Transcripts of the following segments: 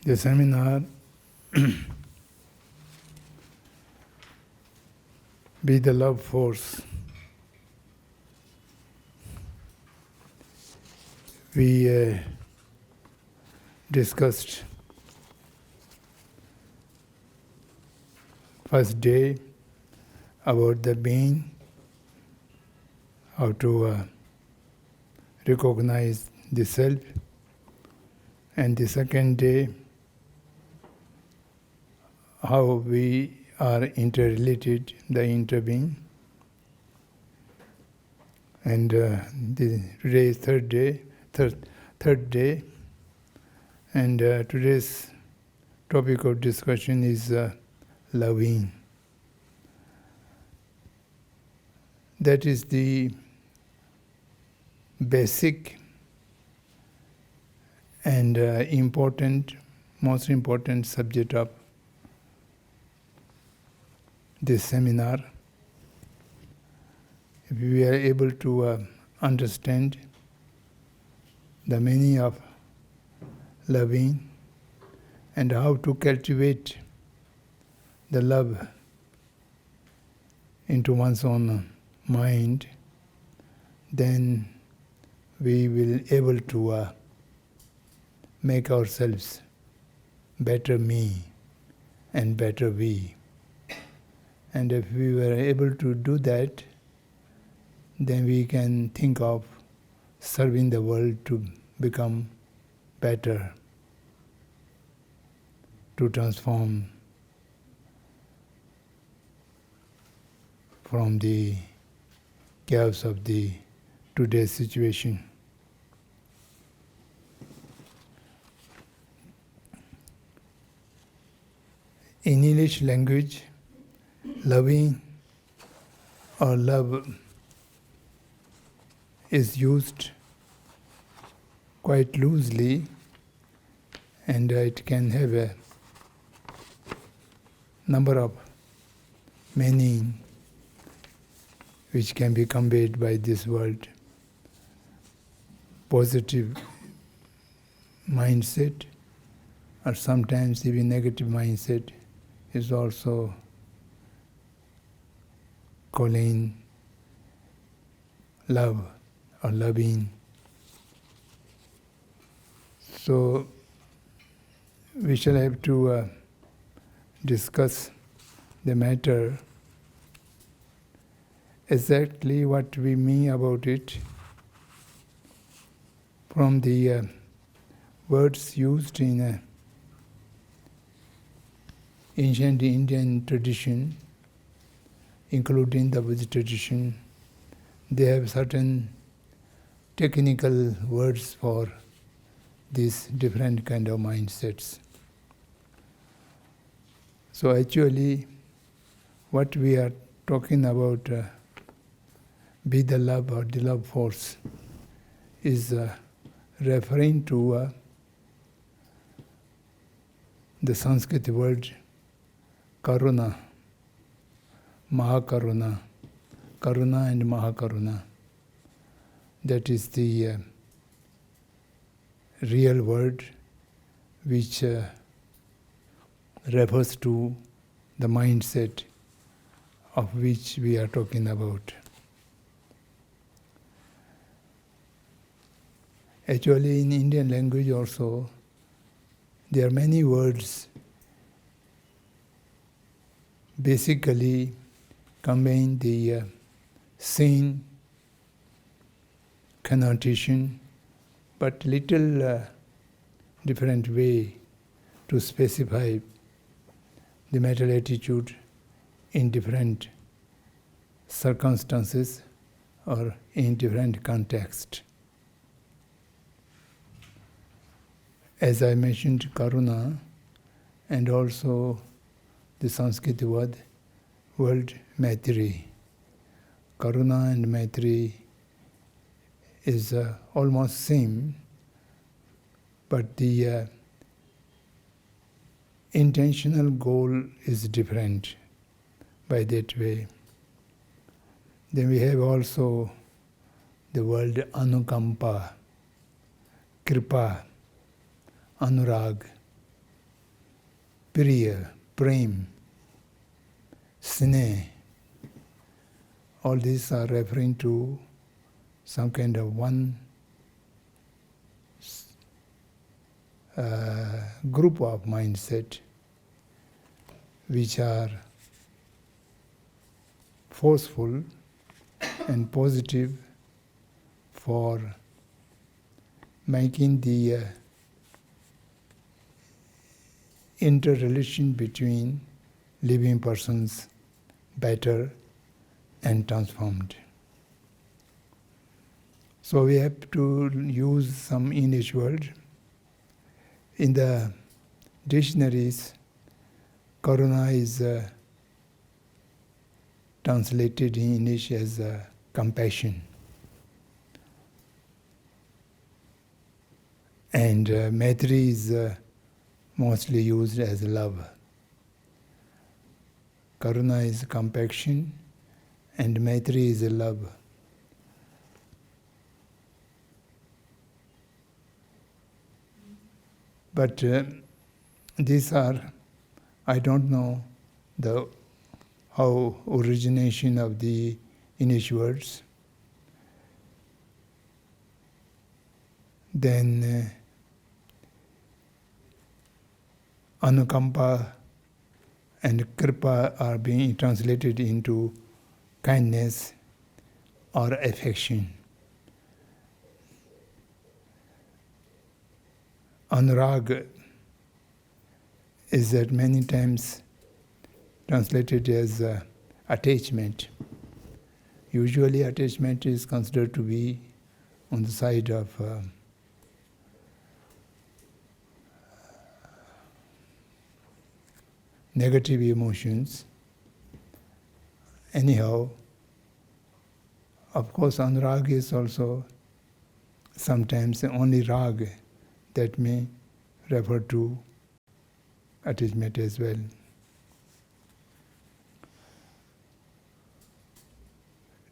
The seminar Be the Love Force. We discussed first day about the being, how to recognize the self, and the second day how we are interrelated, the interbeing, and today is third day, and today's topic of discussion is loving. That is the basic and most important subject of this seminar. If we are able to understand the meaning of loving and how to cultivate the love into one's own mind, then we will able to make ourselves better me and better we. And if we were able to do that, then we can think of serving the world to become better, to transform from the chaos of the today's situation. In English language, loving or love is used quite loosely, and it can have a number of meaning which can be conveyed by this word. Positive mindset, or sometimes even negative mindset, is also calling love or loving. So we shall have to discuss the matter, exactly what we mean about it, from the words used in ancient Indian tradition, including the Buddhist tradition. They have certain technical words for these different kind of mindsets. So actually, what we are talking about, be the love or the love force, is referring to the Sanskrit word karuna, mahakaruna, karuna and mahakaruna. That is the real word which refers to the mindset of which we are talking about. Actually, in Indian language also, there are many words basically conveying the same connotation, but little different way to specify the mental attitude in different circumstances or in different context. As I mentioned, karuna, and also the Sanskrit word maitri. Karuna and maitri is almost same, but the intentional goal is different by that way. Then we have also the word anukampa, kripa, anurag, Priya, Prem, Sneh. All these are referring to some kind of one group of mindset which are forceful and positive for making the interrelation between living persons better and transformed. So we have to use some English word. In the dictionaries, Karuna is translated in English as compassion. And Maitri is mostly used as love. Karuna is compassion and Maitri is love. But these are, I don't know how origination of the English words. Then Anukampa and Kripa are being translated into kindness or affection. Anurag is that many times translated as attachment. Usually attachment is considered to be on the side of negative emotions. Anyhow, of course, anurag is also sometimes only rag that may refer to attachment as well.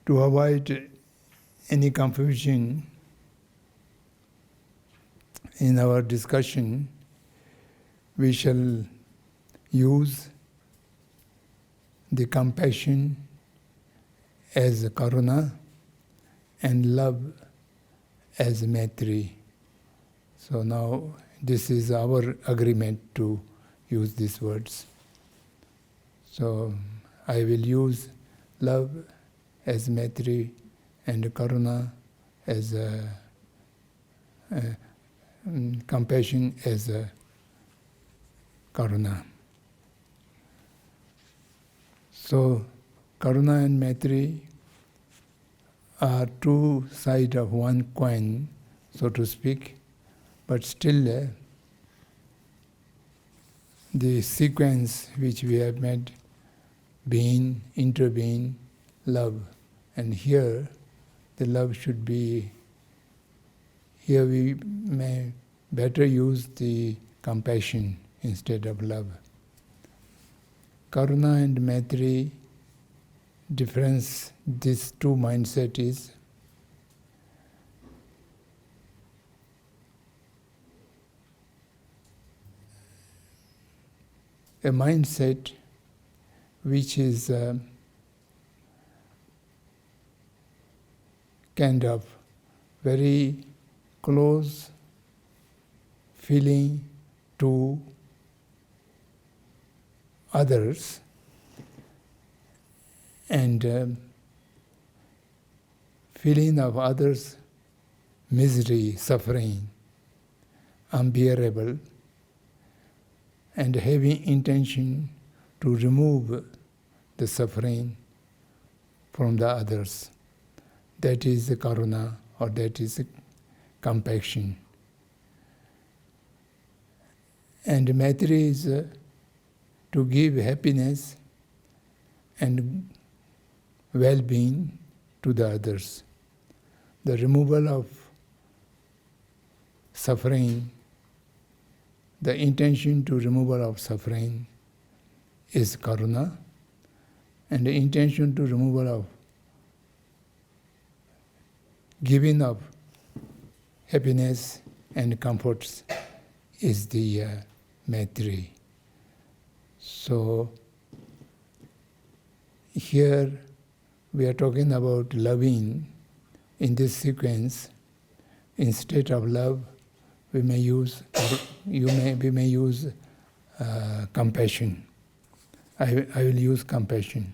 To avoid any confusion in our discussion, we shall use the compassion as karuna and love as maitri. So now this is our agreement to use these words. So I will use love as maitri and karuna as compassion as karuna. So karuna and maitri are two sides of one coin, so to speak, but still the sequence which we have made, being, interbeing, love, and here the love should be, here we may better use the compassion instead of love. Karuna and maitri, difference these two mindset is a mindset which is kind of very close feeling to others and feeling of others' misery, suffering, unbearable, and having intention to remove the suffering from the others. That is the karuna, or that is the compassion. And maitri is to give happiness and well-being to the others. The removal of suffering, the intention to removal of suffering is karuna, and the intention to removal of giving of happiness and comforts is the maitri. So here we are talking about loving. In this sequence, instead of love, we may use compassion. I will use compassion.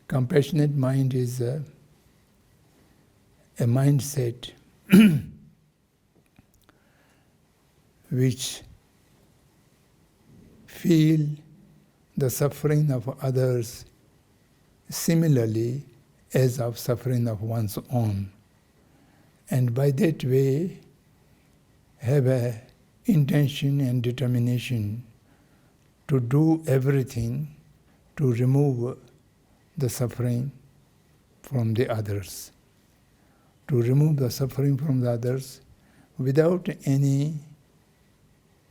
Compassionate mind is a mindset which feel the suffering of others similarly as of suffering of one's own, and by that way have a intention and determination to do everything to remove the suffering from the others. To remove the suffering from the others without any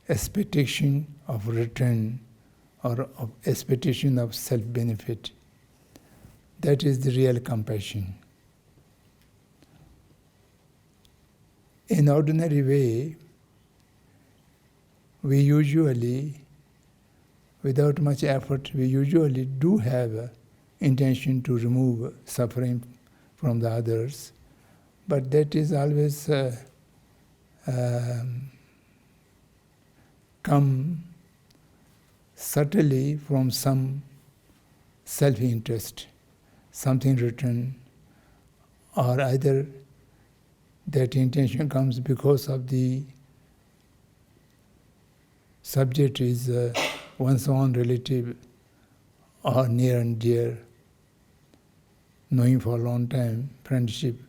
expectation of return or of expectation of self-benefit. That is the real compassion. In ordinary way, we usually, without much effort, we usually do have intention to remove suffering from the others, but that is always come subtly from some self-interest, something written, or either that intention comes because of the subject is one's own relative or near and dear, knowing for a long time, friendship,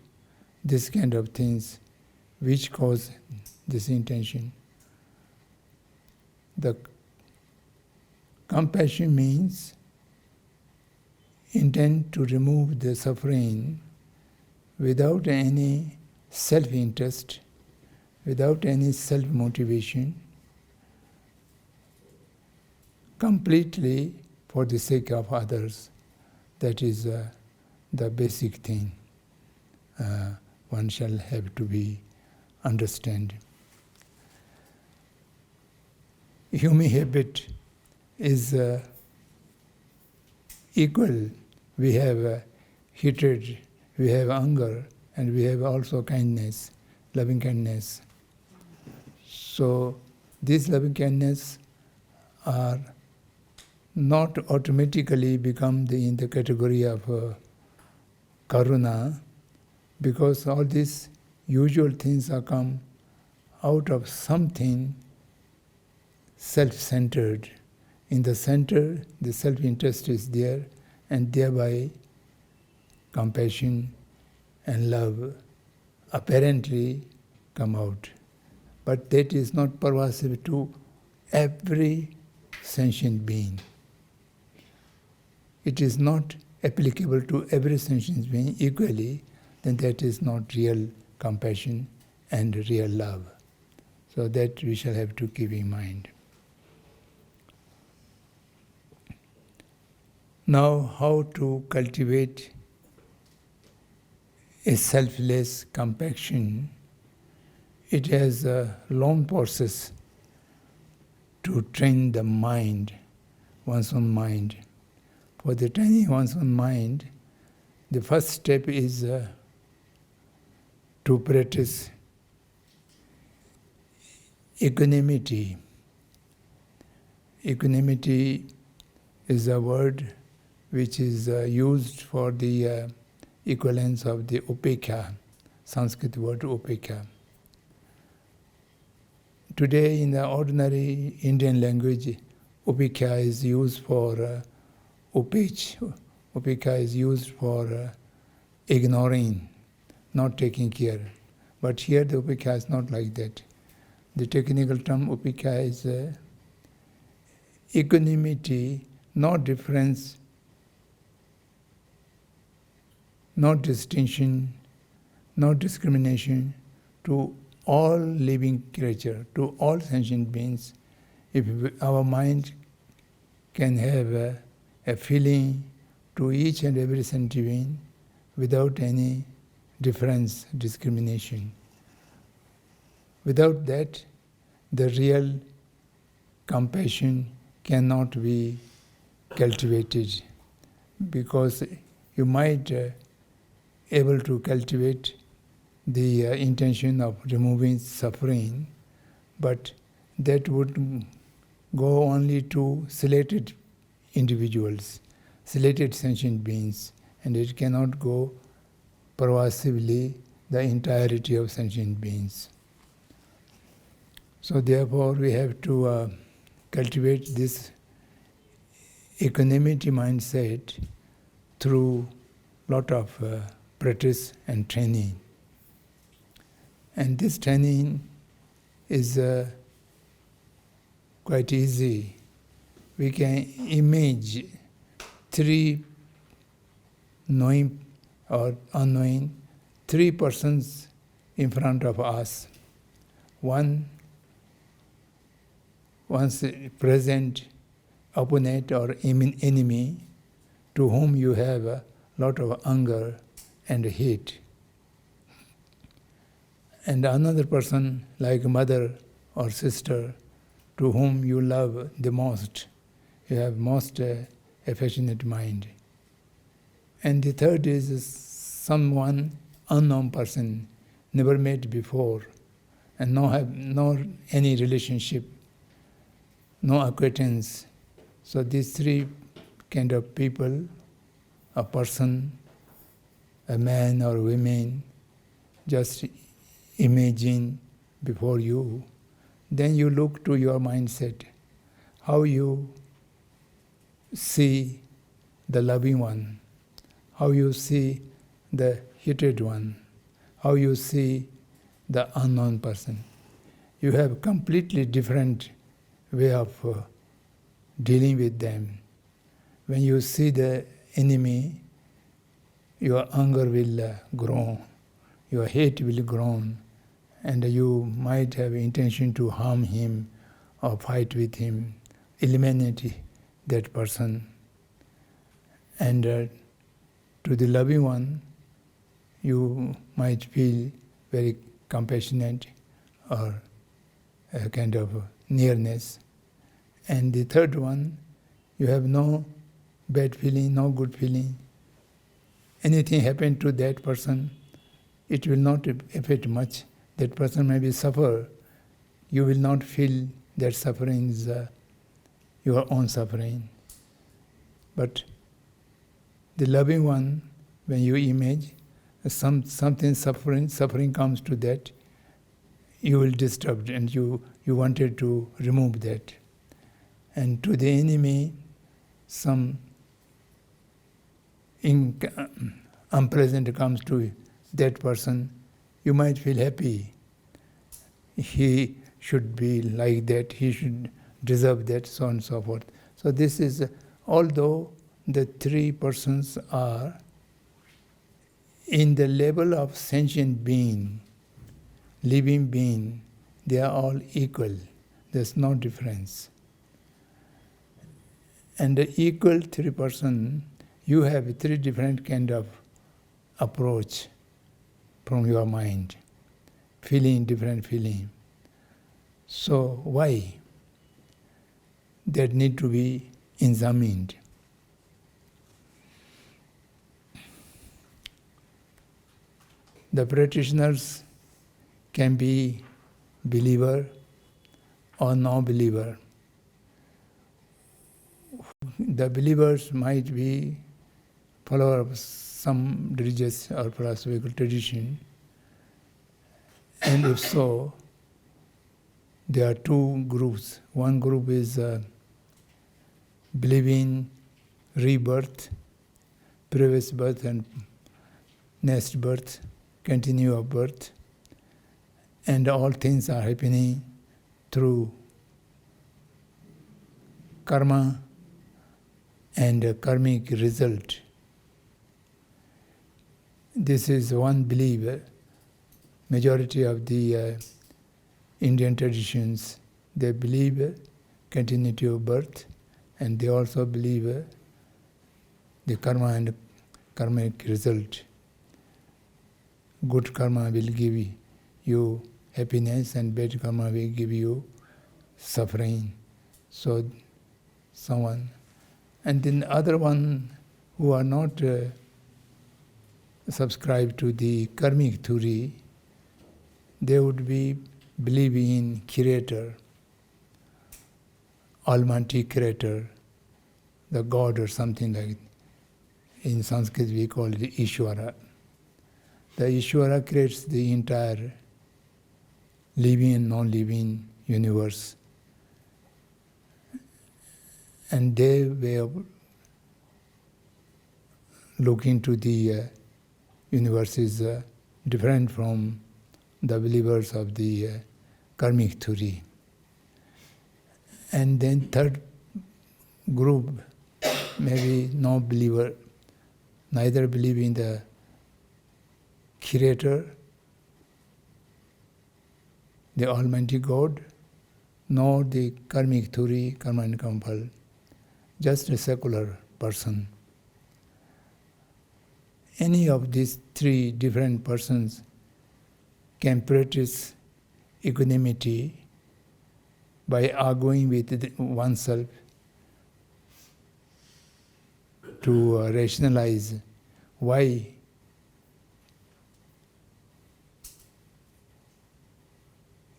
this kind of things which cause this intention. The compassion means intent to remove the suffering without any self-interest, without any self-motivation, completely for the sake of others. That is the basic thing one shall have to be understand. Human habit is equal. We have hatred, we have anger, and we have also kindness, loving kindness. So these loving kindness are not automatically become in the category of karuna, because all these usual things are come out of something self-centered. In the center, the self-interest is there, and thereby compassion and love apparently come out. But that is not pervasive to every sentient being. It is not applicable to every sentient being equally, then that is not real compassion and real love. So that we shall have to keep in mind. Now, how to cultivate a selfless compassion? It has a long process to train the mind, one's own mind. For the training one's own mind, the first step is to practice equanimity. Equanimity is a word which is used for the equivalence of the upekha, Sanskrit word upekha. Today in the ordinary Indian language, upekha is used for upech. Upekha is used for ignoring, not taking care. But here the upekha is not like that. The technical term upekha is equanimity, no difference, no distinction, no discrimination to all living creature, to all sentient beings. If our mind can have a feeling to each and every sentient being without any difference, discrimination. Without that, the real compassion cannot be cultivated, because you might able to cultivate the intention of removing suffering, but that would go only to selected individuals, selected sentient beings, and it cannot go pervasively the entirety of sentient beings. So therefore we have to cultivate this equanimity mindset through lot of practice and training. And this training is quite easy. We can image three knowing or unknowing, three persons in front of us. Once present opponent or enemy to whom you have a lot of anger and hate. And another person like mother or sister to whom you love the most. You have most affectionate mind. And the third is someone unknown person, never met before, and no any relationship, no acquaintance. So these three kind of people, a person, a man or women, just imagine before you. Then you look to your mindset, how you see the loving one, how you see the hated one, how you see the unknown person. You have completely different way of dealing with them. When you see the enemy, your anger will grow, your hate will grow, and you might have intention to harm him or fight with him, eliminate that person. And to the loving one, you might feel very compassionate or a kind of nearness. And the third one, you have no bad feeling, no good feeling. Anything happen to that person, it will not affect much. That person maybe suffer. You will not feel that suffering is your own suffering. But the loving one, when you image, something suffering comes to that, you will disturb and you wanted to remove that. And to the enemy, some unpleasant comes to that person, you might feel happy. He should be like that, he should deserve that, so on and so forth. So this is, although the three persons are in the level of sentient being, living being, they are all equal. There's no difference. And the equal three person, you have three different kind of approach from your mind, feeling different feeling. So why? That need to be examined. The practitioners can be believer or non-believer. The believers might be follower of some religious or philosophical tradition, and if so, there are two groups. One group is believing rebirth, previous birth and next birth, continue of birth, and all things are happening through karma and karmic result. This is one belief. Majority of the Indian traditions, they believe continuity of birth, and they also believe the karma and karmic result. Good karma will give you happiness and bad karma will give you suffering. So someone, and then other one who are not subscribed to the karmic theory, they would be believing in creator, almighty creator, the God or something like it. In Sanskrit we call it Ishvara. The Ishvara creates the entire living and non-living universe. And their way of looking to the universe is different from the believers of the karmic theory. And then third group, maybe no believer, neither believe in the Creator, the Almighty God, nor the karmic theory, karma and karmaphala, just a secular person. Any of these three different persons can practice equanimity by arguing with oneself to rationalize why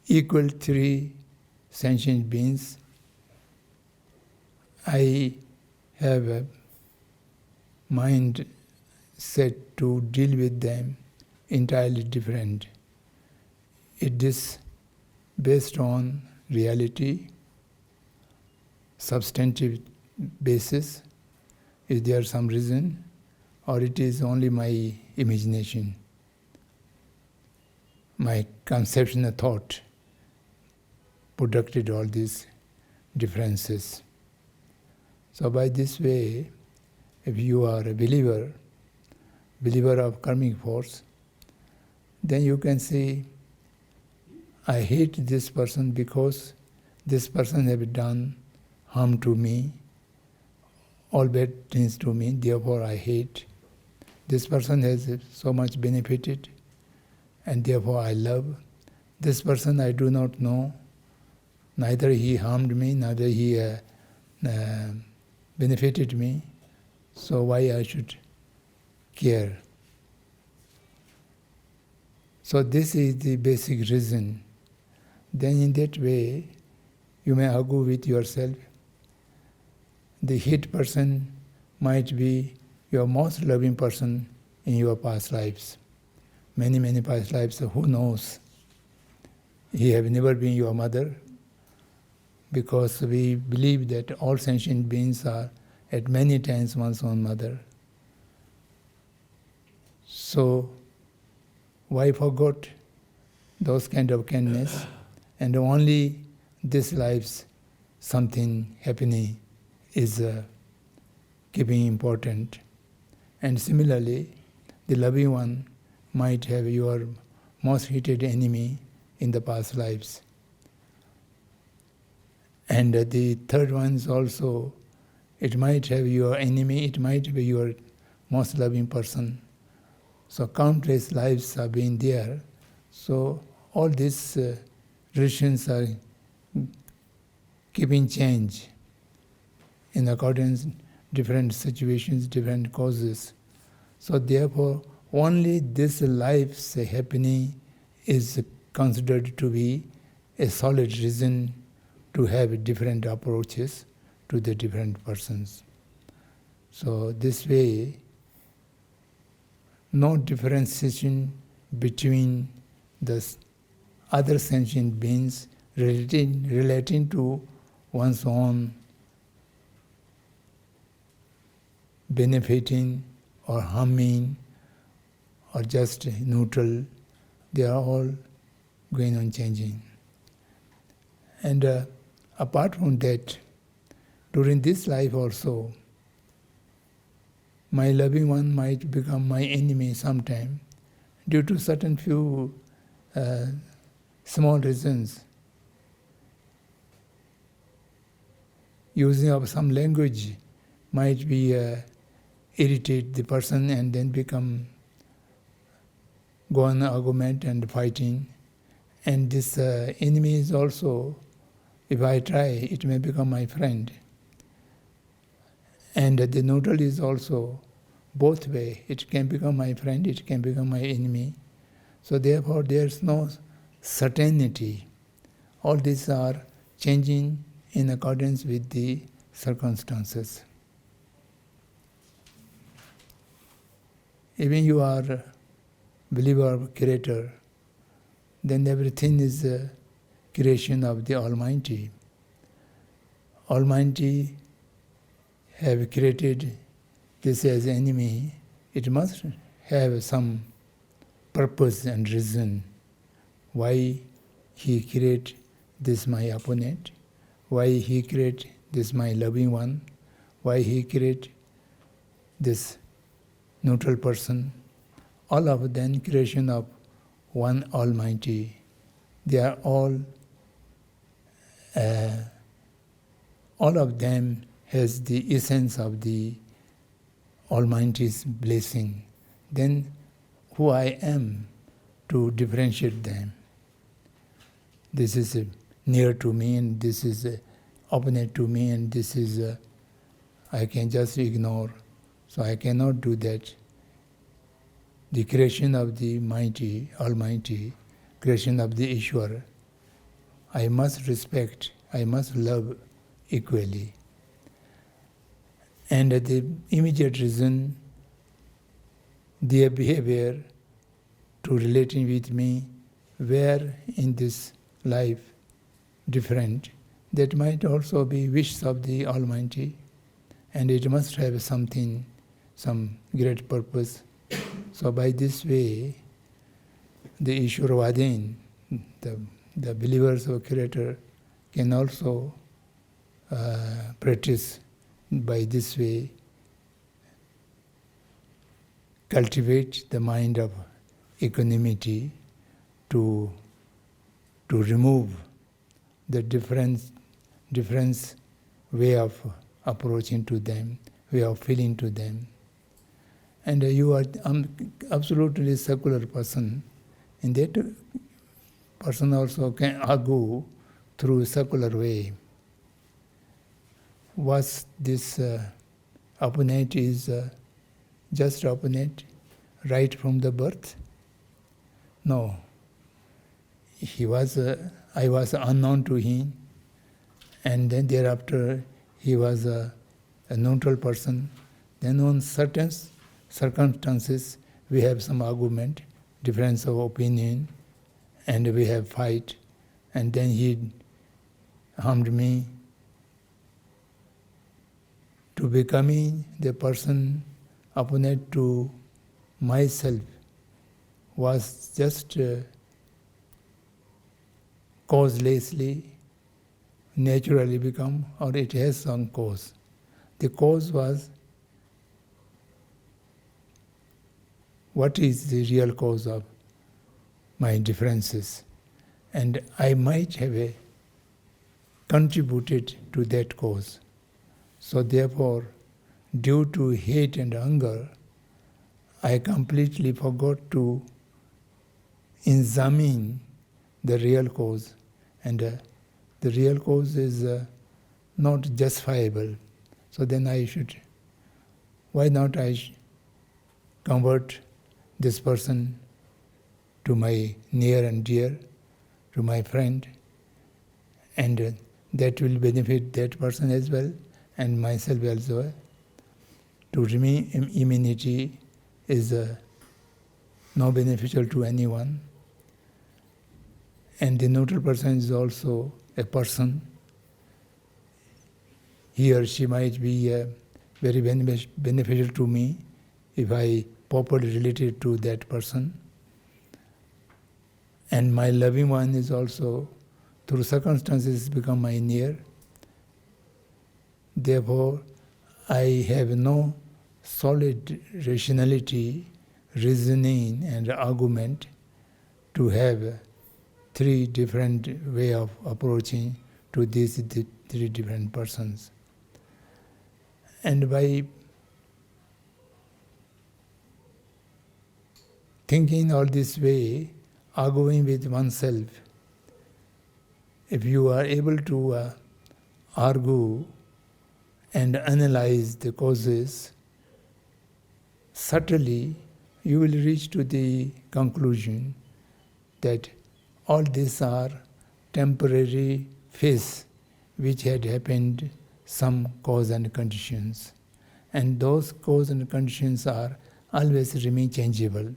equal three sentient beings, I have a mind set to deal with them entirely different. It is based on reality, substantive basis. Is there some reason, or it is only my imagination, my conception of thought produced all these differences? So by this way, if you are a believer of karmic force, then you can say, I hate this person because this person has done harm to me, all bad things to me, therefore I hate. This person has so much benefited, and therefore I love. This person I do not know, neither he harmed me, neither he benefited me, so why I should care? So this is the basic reason. Then in that way, you may argue with yourself. The hate person might be your most loving person in your past lives. Many, many past lives, who knows? He have never been your mother, because we believe that all sentient beings are at many times one's own mother. So, why forgot those kind of kindness? And only this life's something happening is keeping important. And similarly, the loving one might have your most hated enemy in the past lives. And the third one is also, it might have your enemy, it might be your most loving person. So countless lives have been there. So all these relations are keeping change in accordance different situations, different causes. So therefore, only this life's happening is considered to be a solid reason to have different approaches to the different persons. So this way, no differentiation between the other sentient beings relating to one's own benefiting or harming or just neutral, they are all going on changing. And apart from that, during this life also, my loving one might become my enemy sometime due to certain few small reasons. Using of some language might be irritate the person and then go on argument and fighting. And this enemy is also If I try, it may become my friend. And the neutral is also both way. It can become my friend, it can become my enemy. So therefore there's no certainty. All these are changing in accordance with the circumstances. Even you are a believer of Creator, then everything is a creation of the Almighty. Almighty have created this as enemy. It must have some purpose and reason why He create this my opponent, why He create this my loving one, why He create this neutral person. All of them creation of one Almighty. They are all of them has the essence of the Almighty's blessing. Then who I am to differentiate them? This is near to me, and this is opponent to me, and this is I can just ignore. So I cannot do that. The creation of the mighty, Almighty, creation of the Ishwar, I must respect, I must love equally. And the immediate reason, their behavior to relating with me were in this life different, that might also be wishes of the Almighty, and it must have something, some great purpose. So by this way, the Ishwarvadin, the believers of Creator, can also practice by this way, cultivate the mind of equanimity to remove the difference way of approaching to them, way of feeling to them. And you are absolutely secular person, and that person also can argue through secular way. Was this opponent is just opponent right from the birth? No. I was unknown to him, and then thereafter he was a neutral person. Then on certain circumstances we have some argument, difference of opinion, and we have fight, and then he harmed me. To becoming the person opponent to myself was just causelessly, naturally become, or it has some cause. The cause was, what is the real cause of my differences? And I might have contributed to that cause. So therefore, due to hate and anger, I completely forgot to examine the real cause. And the real cause is not justifiable. So then why not I convert this person to my near and dear, to my friend, and that will benefit that person as well, and myself also. To remain immunity is no beneficial to anyone. And the neutral person is also a person. He or she might be very beneficial to me if I properly related to that person. And my loving one is also, through circumstances, become my near. Therefore, I have no solid rationality, reasoning and argument to have three different way of approaching to these three different persons. And by thinking all this way, arguing with oneself, if you are able to argue and analyze the causes, subtly you will reach to the conclusion that all these are temporary phase which had happened, some cause and conditions. And those cause and conditions are always remain changeable.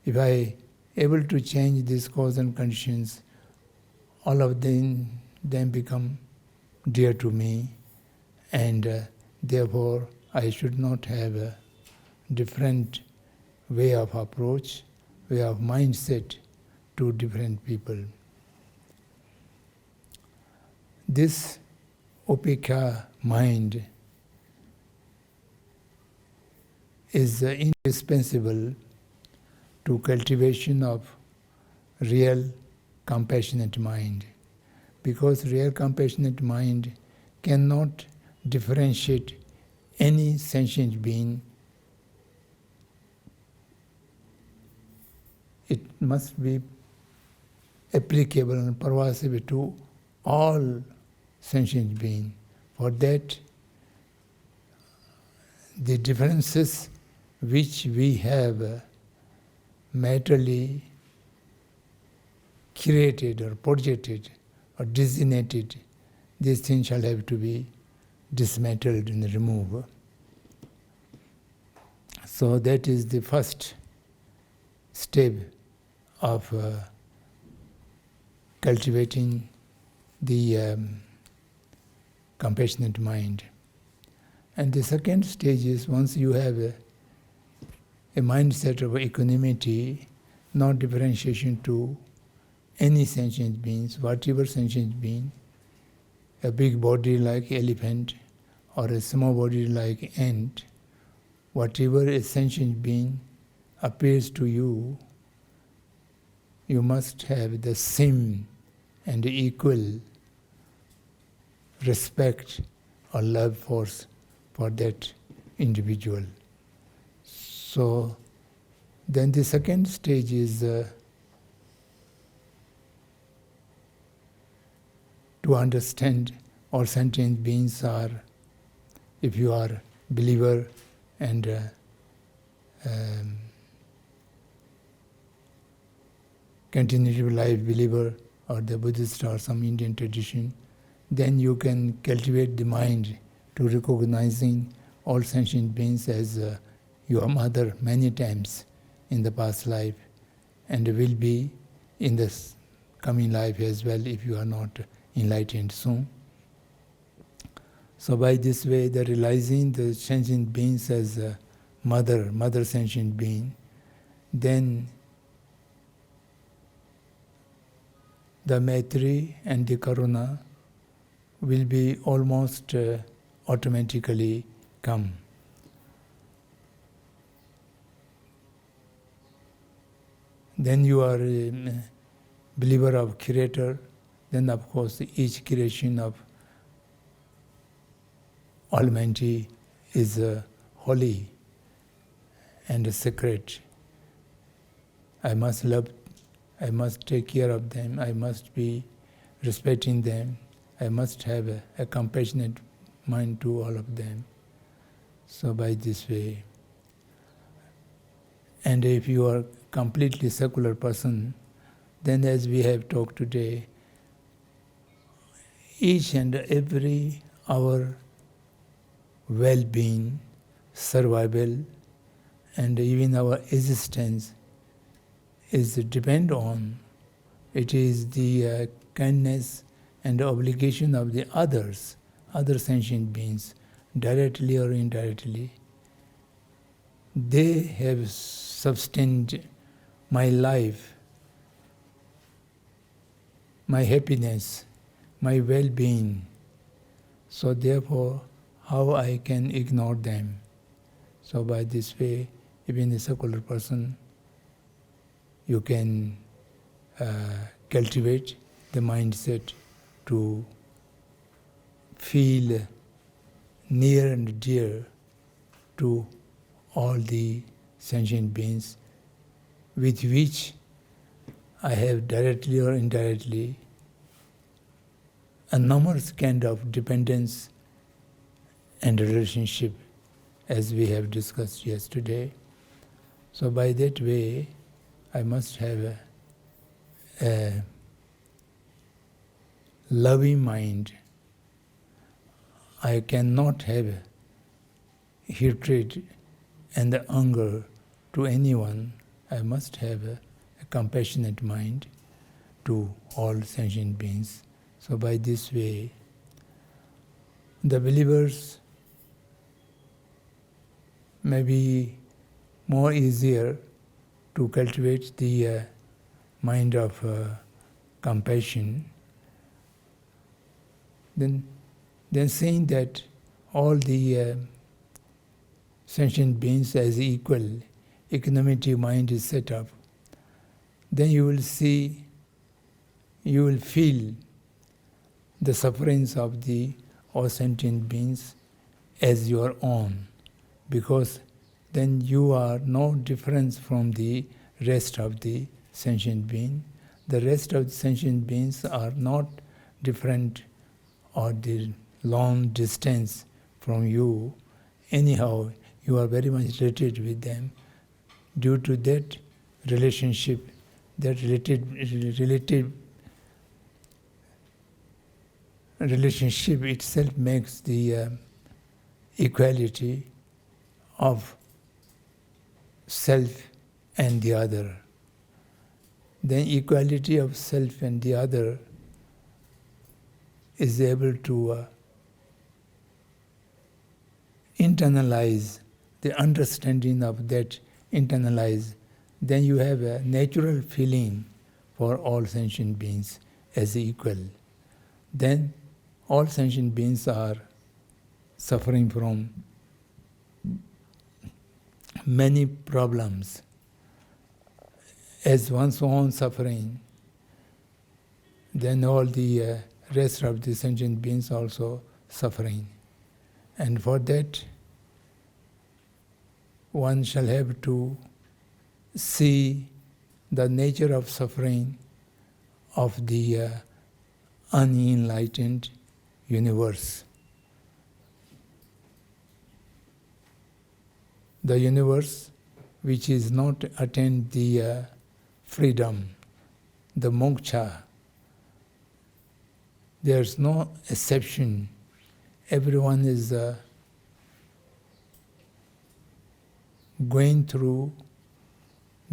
If I able to change these cause and conditions, all of them become dear to me, and therefore I should not have a different way of approach, way of mindset to different people. This upekha mind is indispensable to cultivation of real compassionate mind, because real compassionate mind cannot differentiate any sentient being. It must be applicable and pervasive to all sentient beings. For that, the differences which we have materially created or projected or designated, these things shall have to be dismantled and removed. So that is the first step of cultivating the compassionate mind. And the second stage is, once you have a mindset of equanimity, no differentiation to any sentient beings, whatever sentient being, a big body like elephant or a small body like ant, whatever a sentient being appears to you, you must have the same and equal respect or love force for that individual. So then the second stage is to understand all sentient beings are, if you are believer and continuative life believer or the Buddhist or some Indian tradition, then you can cultivate the mind to recognizing all sentient beings as your mother many times in the past life, and will be in this coming life as well if you are not enlightened soon. So by this way, the realizing the sentient beings as a mother sentient being, then the Maitri and the Karuna will be almost automatically come. Then you are a believer of Creator, then of course each creation of Almighty is holy and sacred. I must love, I must take care of them, I must be respecting them, I must have a compassionate mind to all of them. So by this way, and if you are completely secular person, then as we have talked today, each and every our well-being, survival, and even our existence is depend on, it is the kindness and obligation of the others, other sentient beings, directly or indirectly. They have sustained my life, my happiness, my well-being. So therefore, how I can ignore them? So by this way, even a secular person, you can cultivate the mindset to feel near and dear to all the sentient beings with which I have directly or indirectly enormous kind of dependence and relationship, as we have discussed yesterday. So by that way, I must have a loving mind. I cannot have hatred and the anger to anyone. I must have a compassionate mind to all sentient beings. So by this way, the believers may be more easier to cultivate the mind of compassion than seeing that all the sentient beings as equal, equanimity mind is set up. Then you will see, you will feel the sufferings of the all sentient beings as your own, because then you are no difference from the rest of the sentient being. The rest of the sentient beings are not different or the long distance from you. Anyhow, you are very much related with them. Due to that relationship, that relationship itself makes the equality of self and the other. Then equality of self and the other is able to internalize the understanding of that, internalize. Then you have a natural feeling for all sentient beings as equal. Then all sentient beings are suffering from many problems. As one's own suffering, then all the rest of the sentient beings also suffering. And for that, one shall have to see the nature of suffering of the unenlightened universe. The universe which is not attained the freedom, the moksha. There's no exception. Everyone is going through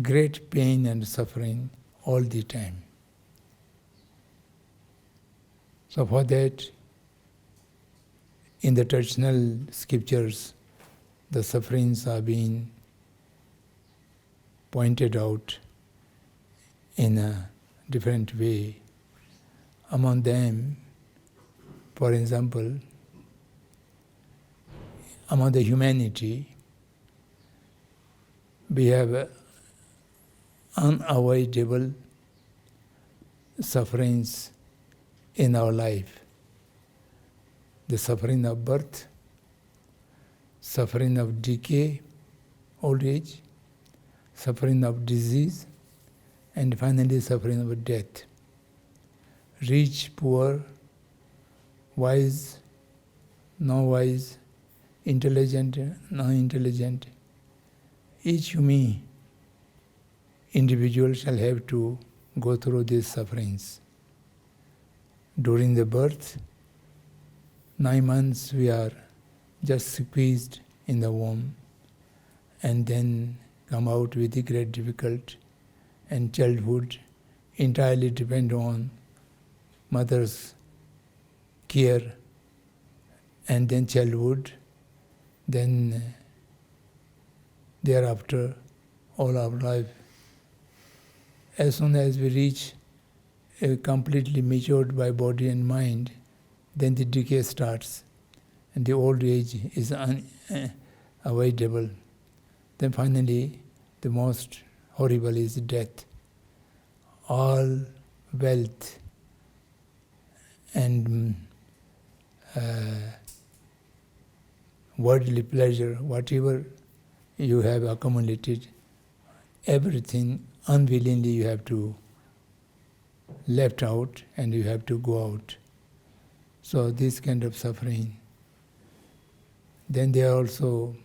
great pain and suffering all the time. So for that, in the traditional scriptures, the sufferings are being pointed out in a different way. Among them, for example, among the humanity, we have unavoidable sufferings in our life. The suffering of birth, suffering of decay, old age, suffering of disease, and finally suffering of death. Rich, poor, wise, no wise, intelligent, non-intelligent. Each human individual shall have to go through these sufferings. During the birth, 9 months we are just squeezed in the womb and then come out with the great difficulty, and childhood entirely depend on mother's care, and then childhood, then thereafter all our life. As soon as we reach completely matured by body and mind, then the decay starts, and the old age is unavoidable. Then finally, the most horrible is death. All wealth and worldly pleasure, whatever you have accumulated, everything unwillingly you have to left out and you have to go out. So this kind of suffering. Then there are also,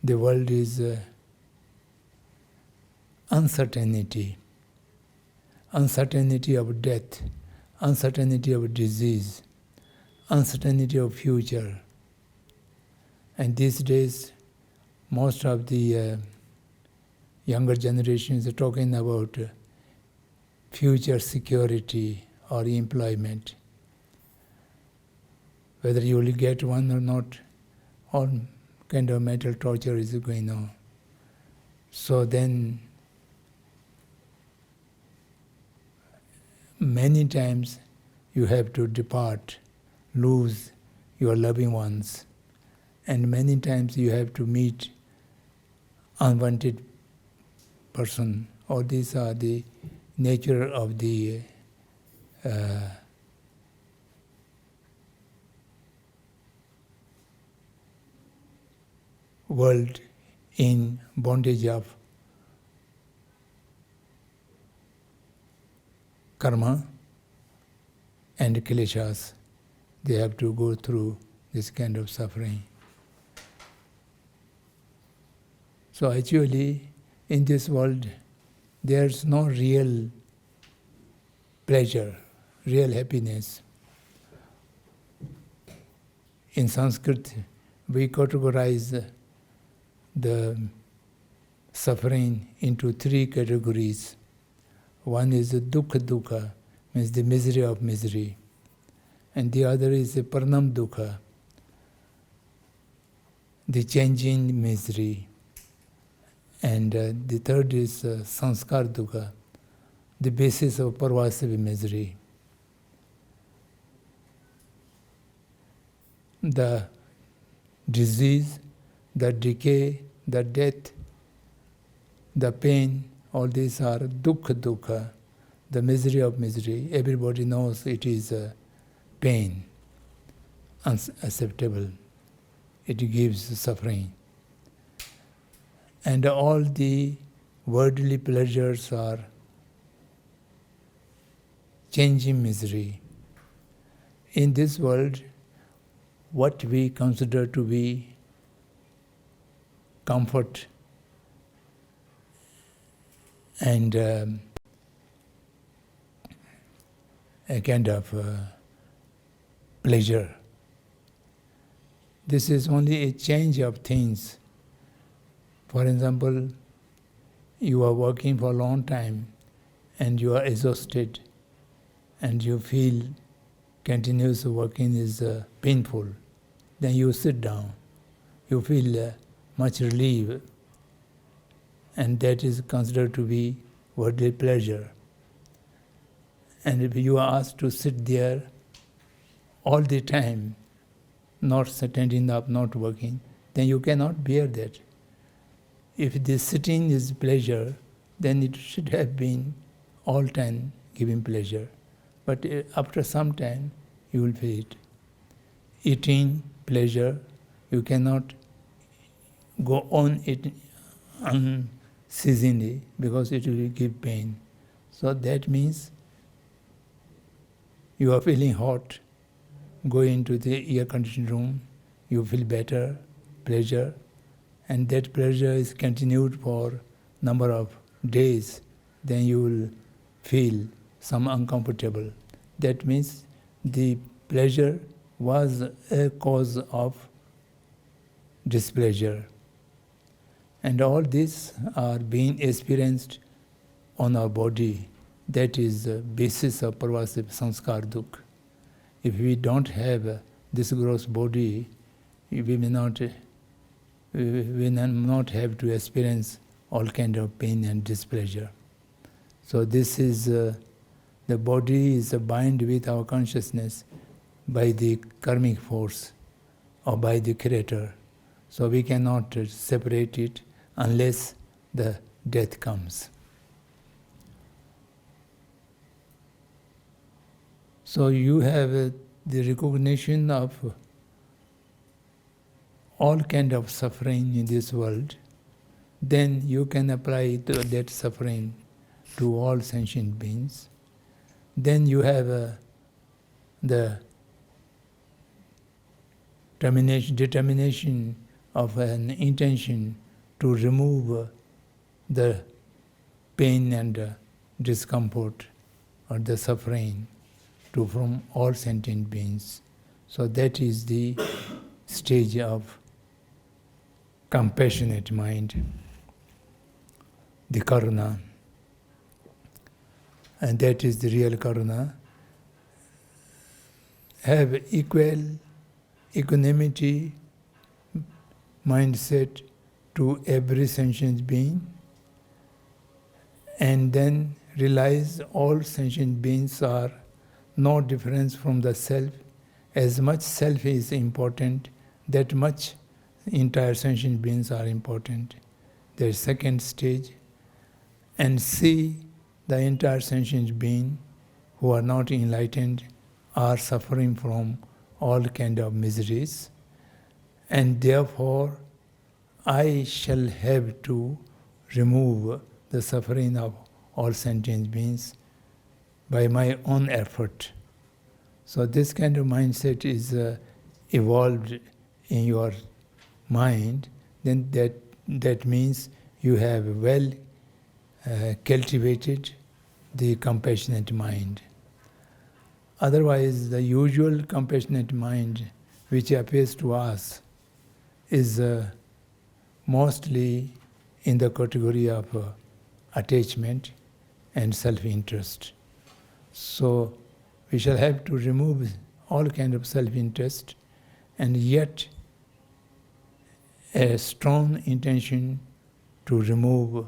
the world is uncertainty. Uncertainty of death, uncertainty of disease, uncertainty of future. And these days, most of the younger generations are talking about future security or employment. Whether you will get one or not, all kind of mental torture is going on. So then, many times you have to depart, lose your loving ones, and many times you have to meet unwanted person. All these are the nature of the world in bondage of karma and kleshas. They have to go through this kind of suffering. So actually, in this world, there's no real pleasure, real happiness. In Sanskrit, we categorize the suffering into three categories. One is dukkha dukkha, means the misery of misery. And the other is paranam dukkha, the changing misery. And the third is sanskar dukkha, the basis of pervasive misery. The disease, the decay, the death, the pain, all these are dukkha dukkha, the misery of misery. Everybody knows it is pain, unacceptable. It gives suffering. And all the worldly pleasures are changing misery. In this world, what we consider to be comfort and a kind of pleasure, this is only a change of things. For example, you are working for a long time and you are exhausted and you feel continuous working is painful. Then you sit down. You feel much relief, and that is considered to be worldly pleasure. And if you are asked to sit there all the time, not standing up, not working, then you cannot bear that. If the sitting is pleasure, then it should have been all time giving pleasure. But after some time, you will feel it. Eating, pleasure, you cannot go on eating unceasingly because it will give pain. So that means you are feeling hot, go into the air-conditioned room, you feel better, pleasure, and that pleasure is continued for number of days, then you will feel some uncomfortable. That means the pleasure was a cause of displeasure. And all these are being experienced on our body. That is the basis of pervasive sanskar dukkha. If we don't have this gross body, we may not have to experience all kind of pain and displeasure. So this is, the body is bound with our consciousness by the karmic force or by the Creator. So we cannot separate it unless the death comes. So you have the recognition of all kind of suffering in this world, then you can apply that suffering to all sentient beings. Then you have the determination of an intention to remove the pain and discomfort or the suffering from all sentient beings. So that is the stage of compassionate mind, the karuna. And that is the real karuna. Have equanimity mindset to every sentient being, and then realize all sentient beings are no difference from the self. As much self is important, that much entire sentient beings are important. The second stage, and see the entire sentient being who are not enlightened are suffering from all kind of miseries, and therefore I shall have to remove the suffering of all sentient beings by my own effort. So this kind of mindset is evolved in your mind, then that means you have well cultivated the compassionate mind. Otherwise, the usual compassionate mind which appears to us is mostly in the category of attachment and self-interest. So we shall have to remove all kind of self-interest, and yet a strong intention to remove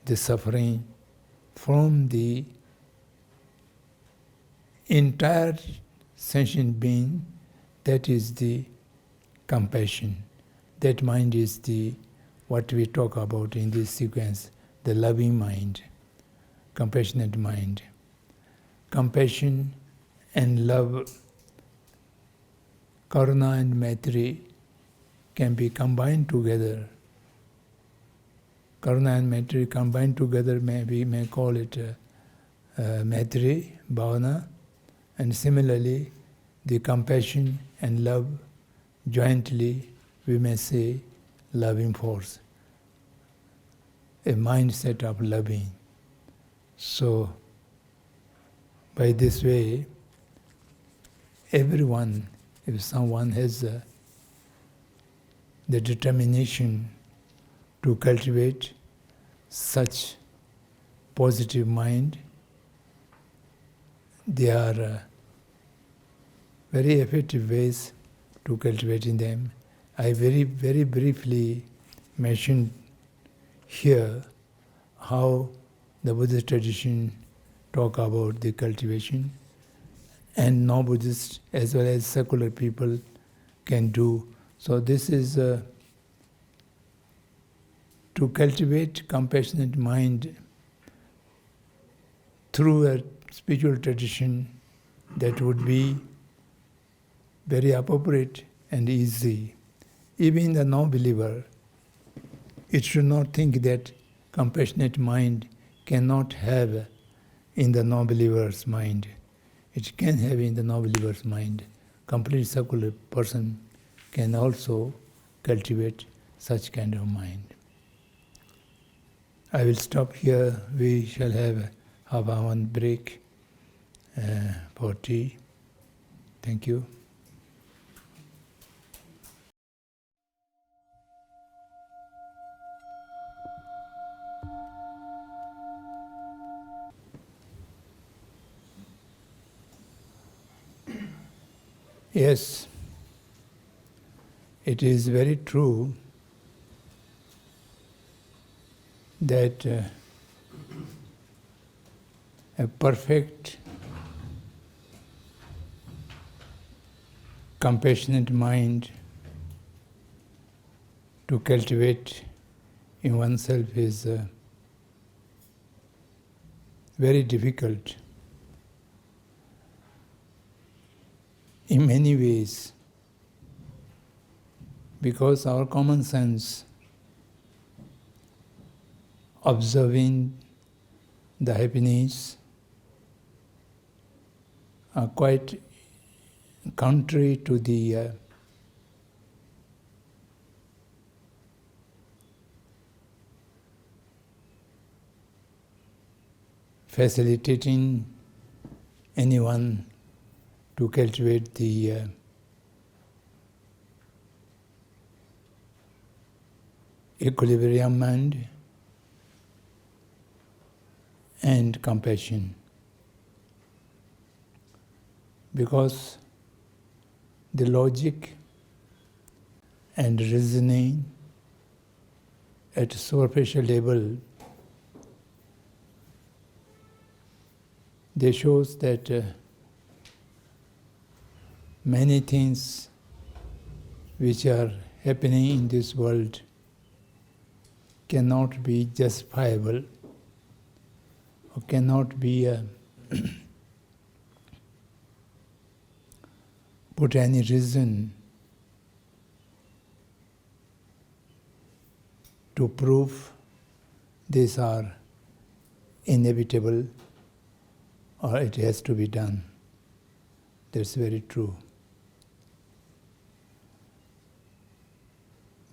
the suffering from the entire sentient being. That is the compassion. That mind is the what we talk about in this sequence, the loving mind, compassionate mind. Compassion and love, karuna and maitri can be combined together. Karuna and maitri combined together, we may call it maitri, bhavana, and similarly the compassion and love jointly we may say loving force, a mindset of loving. So by this way, everyone, if someone has the determination to cultivate such positive mind, there are very effective ways to cultivating them. I very briefly mentioned here how the Buddhist tradition talk about the cultivation, and non-Buddhists as well as secular people can do. So this is to cultivate compassionate mind through a spiritual tradition that would be very appropriate and easy. Even the non-believer, it should not think that compassionate mind cannot have in the non-believer's mind. It can have in the non-believer's mind. Complete secular person can also cultivate such kind of mind. I will stop here. We shall have a half-hour break for tea. Thank you. Yes, it is very true that a perfect, compassionate mind to cultivate in oneself is very difficult. In many ways, because our common sense, observing the happiness, are quite contrary to the facilitating anyone to cultivate the equilibrium mind and compassion. Because the logic and reasoning at a superficial level, they shows that many things which are happening in this world cannot be justifiable or cannot be put any reason to prove these are inevitable or it has to be done. That's very true.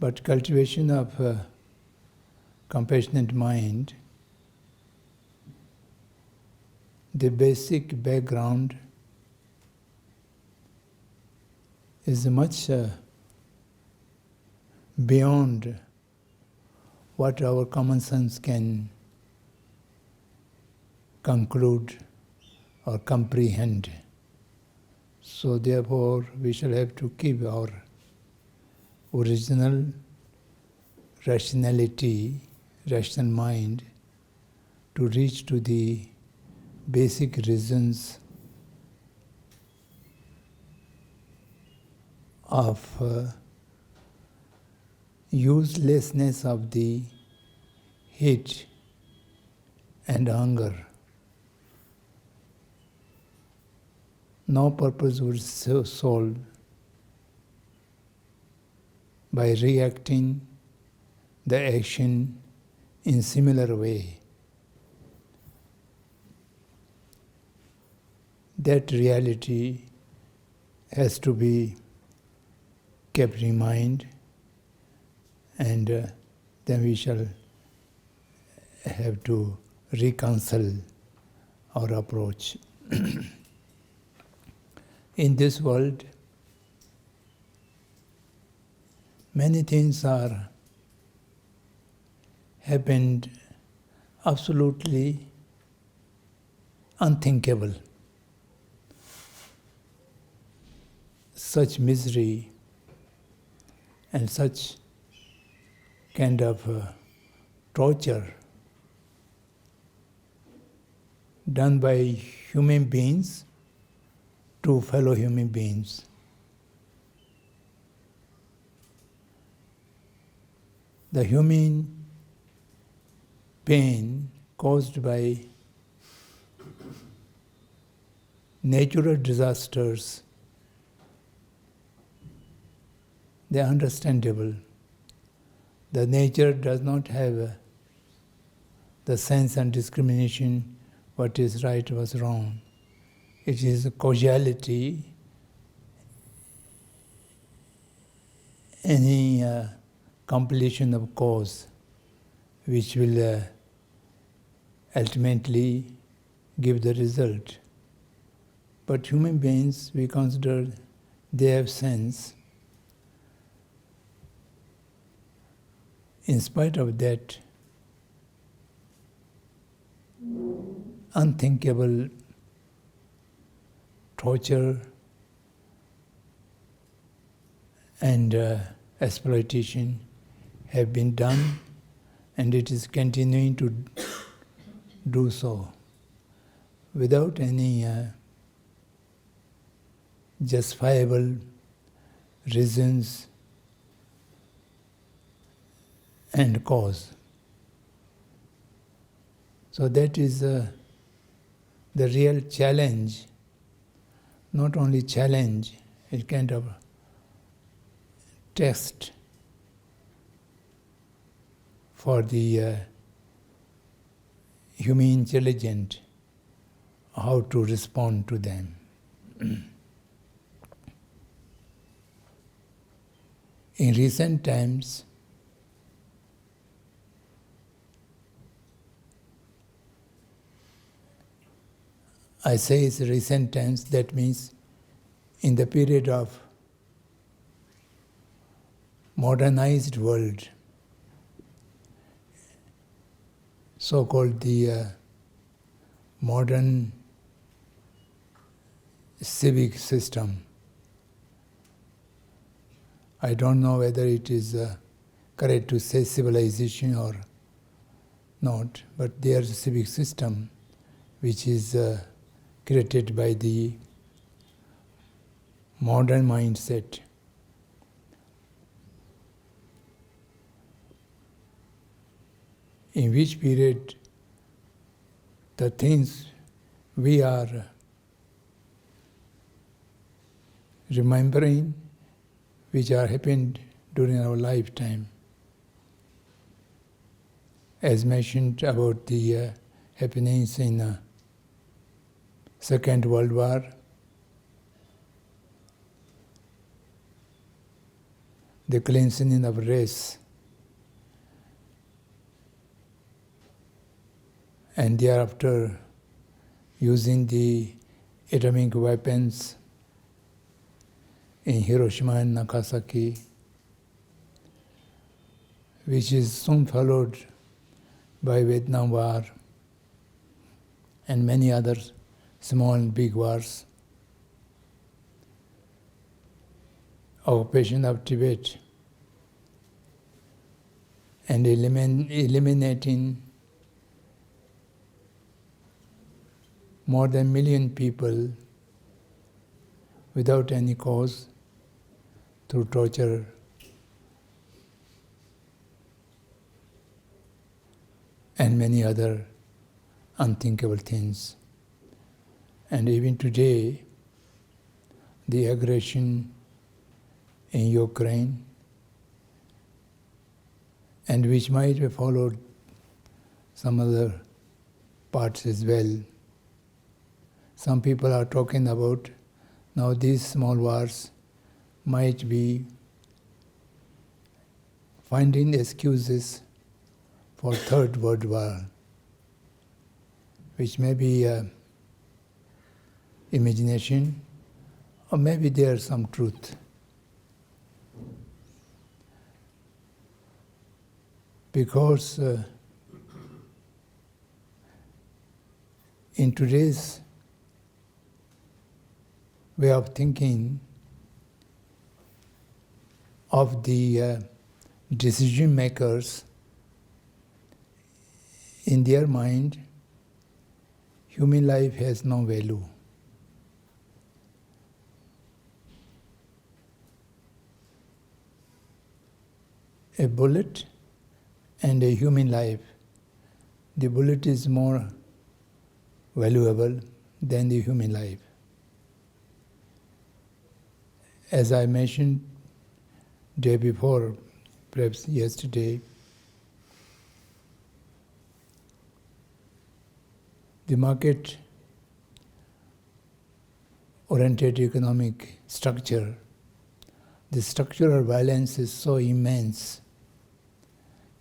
But cultivation of compassionate mind, the basic background is much beyond what our common sense can conclude or comprehend. So therefore we shall have to keep our original rationality, rational mind, to reach to the basic reasons of uselessness of the hate and hunger. No purpose would solve by reacting the action in similar way. That reality has to be kept in mind, and then we shall have to reconcile our approach. In this world, many things are happened absolutely unthinkable. Such misery and such kind of torture done by human beings to fellow human beings. The human pain caused by natural disasters, they are understandable. The nature does not have the sense and discrimination, what is right, what's wrong. It is a causality, any compilation of cause which will ultimately give the result. But human beings, we consider they have sense. In spite of that unthinkable torture and exploitation have been done, and it is continuing to do so without any justifiable reasons and cause. So that is the real challenge. Not only challenge, it kind of test for the human intelligence, how to respond to them. In recent times, I say it's recent tense, that means in the period of modernized world, so-called the modern civic system. I don't know whether it is correct to say civilization or not, but there's a civic system which is created by the modern mindset. In which period the things we are remembering which are happened during our lifetime, as mentioned about the happenings in Second World War, the cleansing of race, and thereafter using the atomic weapons in Hiroshima and Nagasaki, which is soon followed by Vietnam War and many other small and big wars, occupation of Tibet, and eliminating more than 1 million people without any cause through torture. And many other unthinkable things. And even today, the aggression in Ukraine, and which might be followed some other parts as well. Some people are talking about now these small wars might be finding excuses for Third World War, which may be imagination, or maybe there's some truth. Because in today's way of thinking of the decision makers, in their mind, human life has no value. A bullet and a human life. The bullet is more valuable than the human life. As I mentioned day before, perhaps yesterday, the market-oriented economic structure, the structural violence is so immense.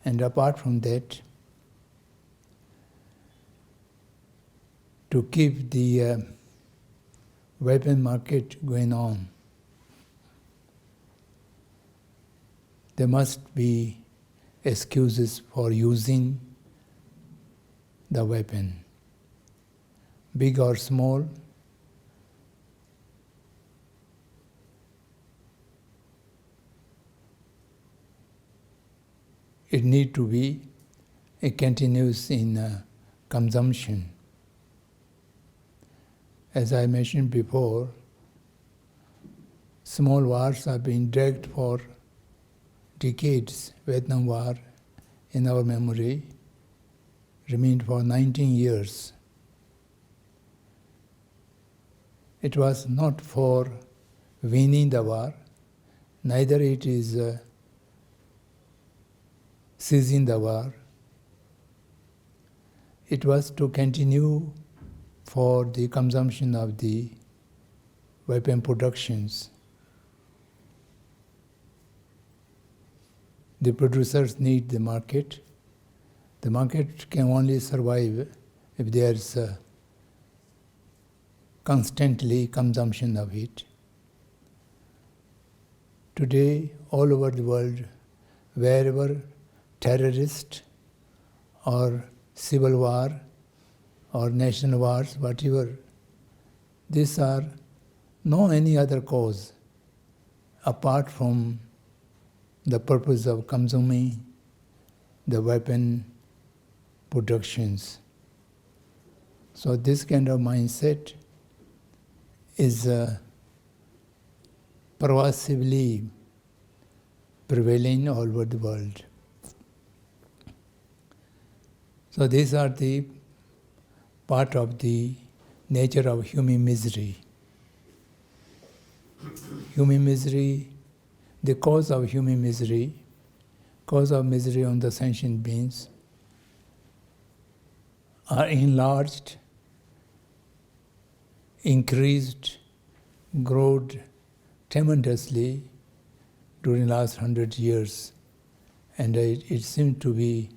And apart from that, to keep the weapon market going on, there must be excuses for using the weapon. Big or small, it need to be a continuous in consumption. As I mentioned before, small wars have been dragged for decades. Vietnam War, in our memory, remained for 19 years. It was not for winning the war, neither it is ceasing the war. It was to continue for the consumption of the weapon productions. The producers need the market. The market can only survive if there is constantly consumption of it. Today, all over the world, wherever terrorist or civil war or national wars, whatever, these are no any other cause apart from the purpose of consuming the weapon productions. So this kind of mindset is pervasively prevailing all over the world. So these are the part of the nature of human misery. Human misery, the cause of human misery, cause of misery on the sentient beings are enlarged, increased, growed tremendously during the last 100 years, and it seems to be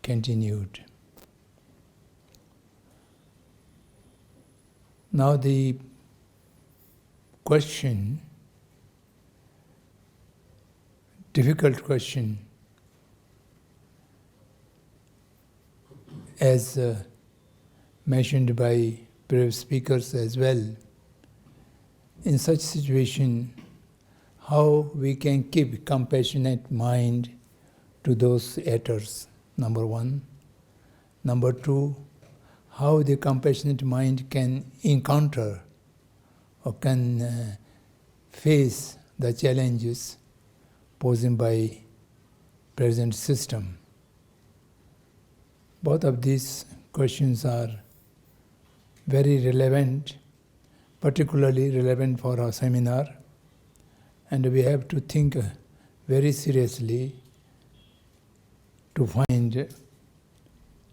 continued. Now the question, difficult question, as mentioned by previous speakers as well, in such situation, how we can keep compassionate mind to those actors, number one. Number two, how the compassionate mind can encounter or can face the challenges posed by present system. Both of these questions are very relevant, particularly relevant for our seminar, and we have to think very seriously to find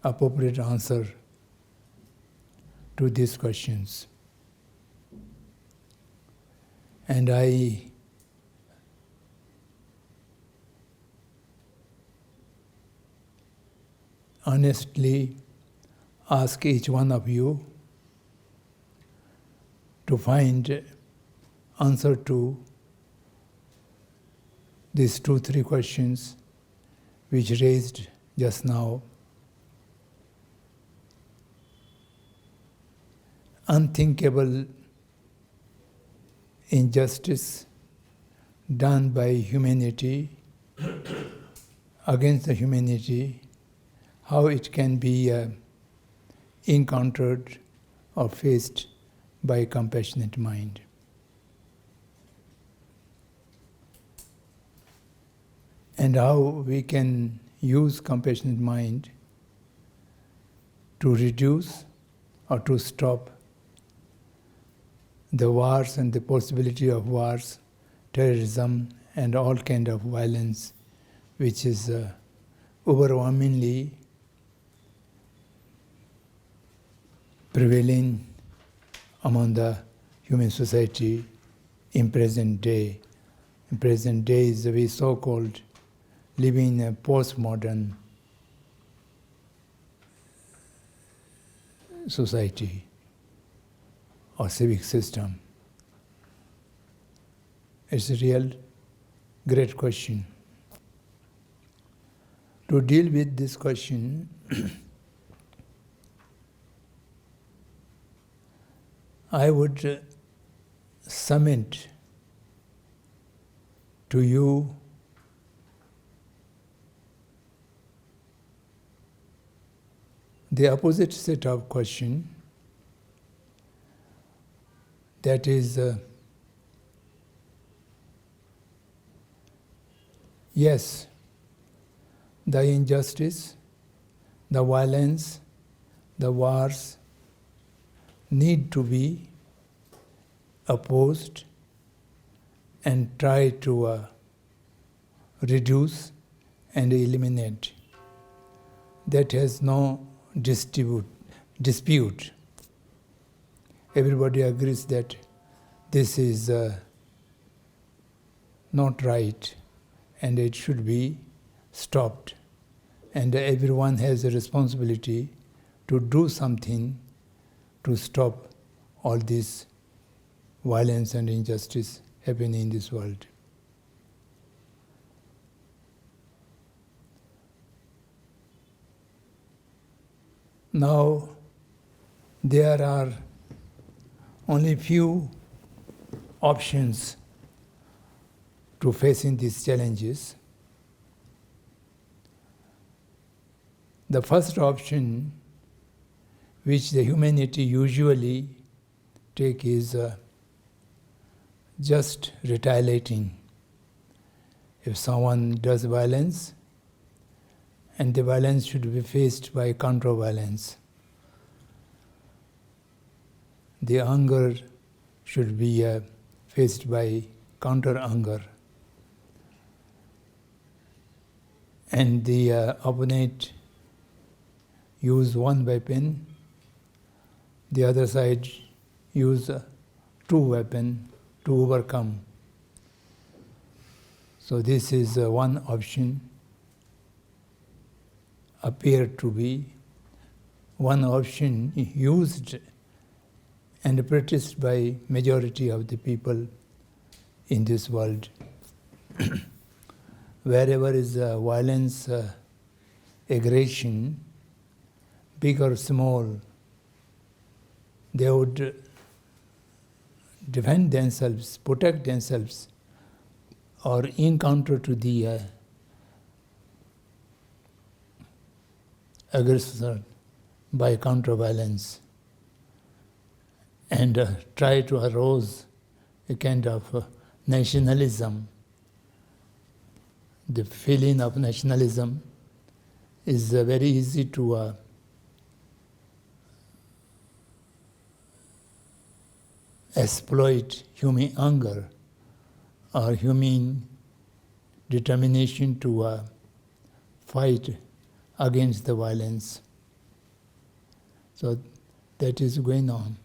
appropriate answer to these questions. And I honestly ask each one of you to find answer to these 2-3 questions which raised just now. Unthinkable injustice done by humanity against the humanity, how it can be encountered or faced by a compassionate mind. And how we can use compassionate mind to reduce or to stop the wars and the possibility of wars, terrorism, and all kind of violence, which is overwhelmingly prevailing among the human society in present day. In present days, we so-called living in a postmodern society or civic system. It's a real great question. To deal with this question, I would submit to you the opposite set of question, that is, yes, the injustice, the violence, the wars need to be opposed and try to reduce and eliminate. That has no dispute. Everybody agrees that this is not right and it should be stopped. And everyone has a responsibility to do something to stop all this violence and injustice happening in this world. Now, there are only few options to facing these challenges. The first option, which the humanity usually take, is just retaliating. If someone does violence, and the violence should be faced by counter-violence. The anger should be faced by counter-anger. And the opponent use one weapon, the other side use two weapons to overcome. So this is one option, appear to be one option used and practiced by majority of the people in this world. Wherever is violence, aggression, big or small, they would defend themselves, protect themselves, or encounter to the aggressor by counter-violence, and try to arouse a kind of nationalism. The feeling of nationalism is very easy to exploit human anger or human determination to fight against the violence. So that is going on.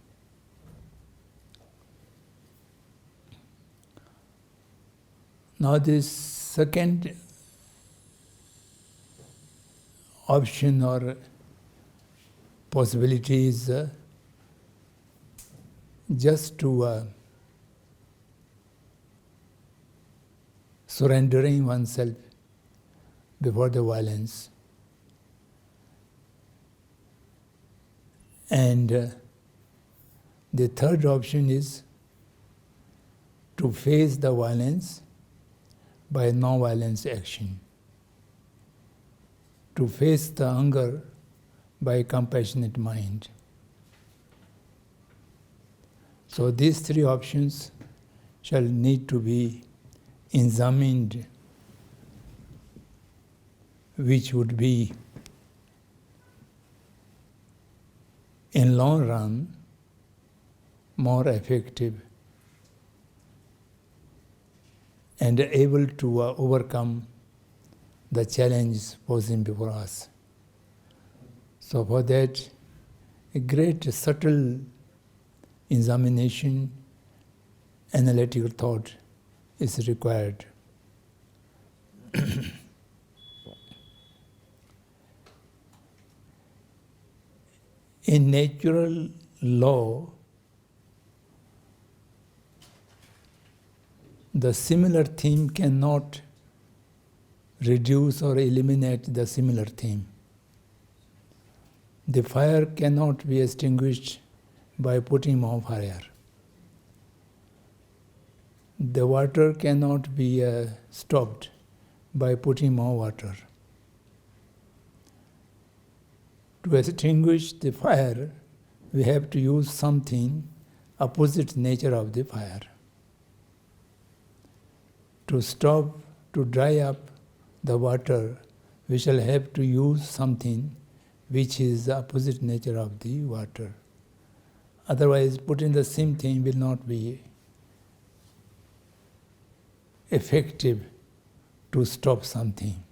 Now this second option or possibility is just to surrendering oneself before the violence. And the third option is to face the violence by non-violence action, to face the anger by compassionate mind. So these three options shall need to be examined, which would be in long run more effective and able to overcome the challenge posing before us. So for that, a great subtle examination, analytical thought is required. In natural law, the similar theme cannot reduce or eliminate the similar theme. The fire cannot be extinguished by putting more fire. The water cannot be stopped by putting more water. To extinguish the fire, we have to use something opposite nature of the fire. To stop, to dry up the water, we shall have to use something which is the opposite nature of the water. Otherwise, putting the same thing will not be effective to stop something.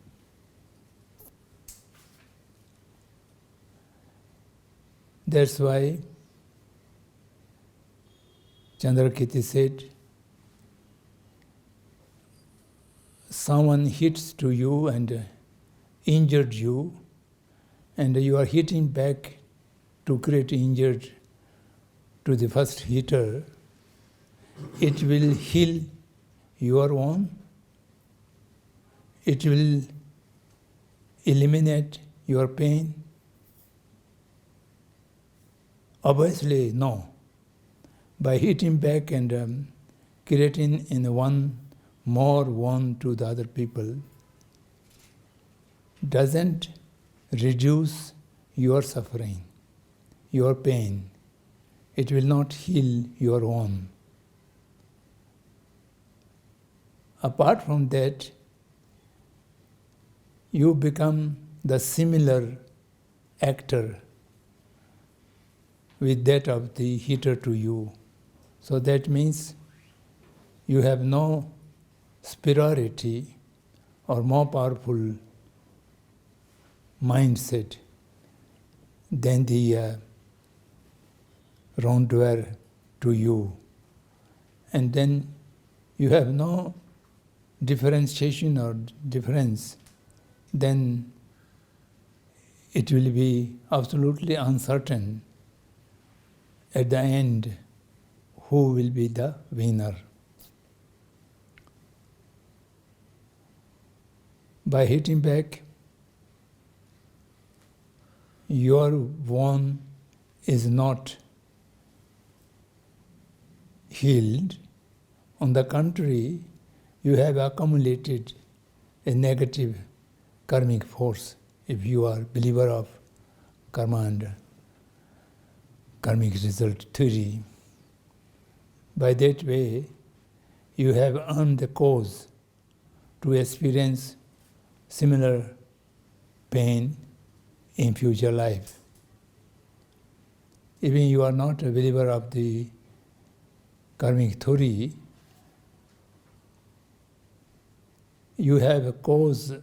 That's why Chandrakirti said, someone hits to you and injured you, and you are hitting back to create injured to the first heater, it will heal your own, it will eliminate your pain. Obviously, no. By hitting back and creating in one more wound to the other people, doesn't reduce your suffering, your pain. It will not heal your own. Apart from that, you become the similar actor with that of the heater to you. So that means you have no superiority or more powerful mindset than the wrongdoer to you. And then you have no differentiation or difference, then it will be absolutely uncertain at the end who will be the winner. By hitting back, your wound is not healed. On the contrary, you have accumulated a negative karmic force if you are a believer of karma and karmic result theory. By that way, you have earned the cause to experience similar pain in future life. Even you are not a believer of the karmic theory, you have caused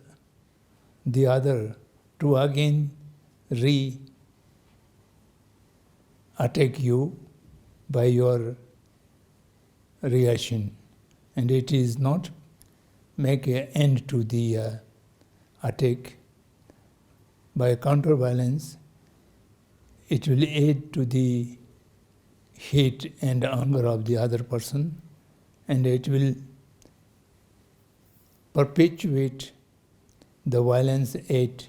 the other to again attack you by your reaction, and it is not make an end to the attack. By counterbalance, it will aid to the hate and anger of the other person, and it will perpetuate the violence at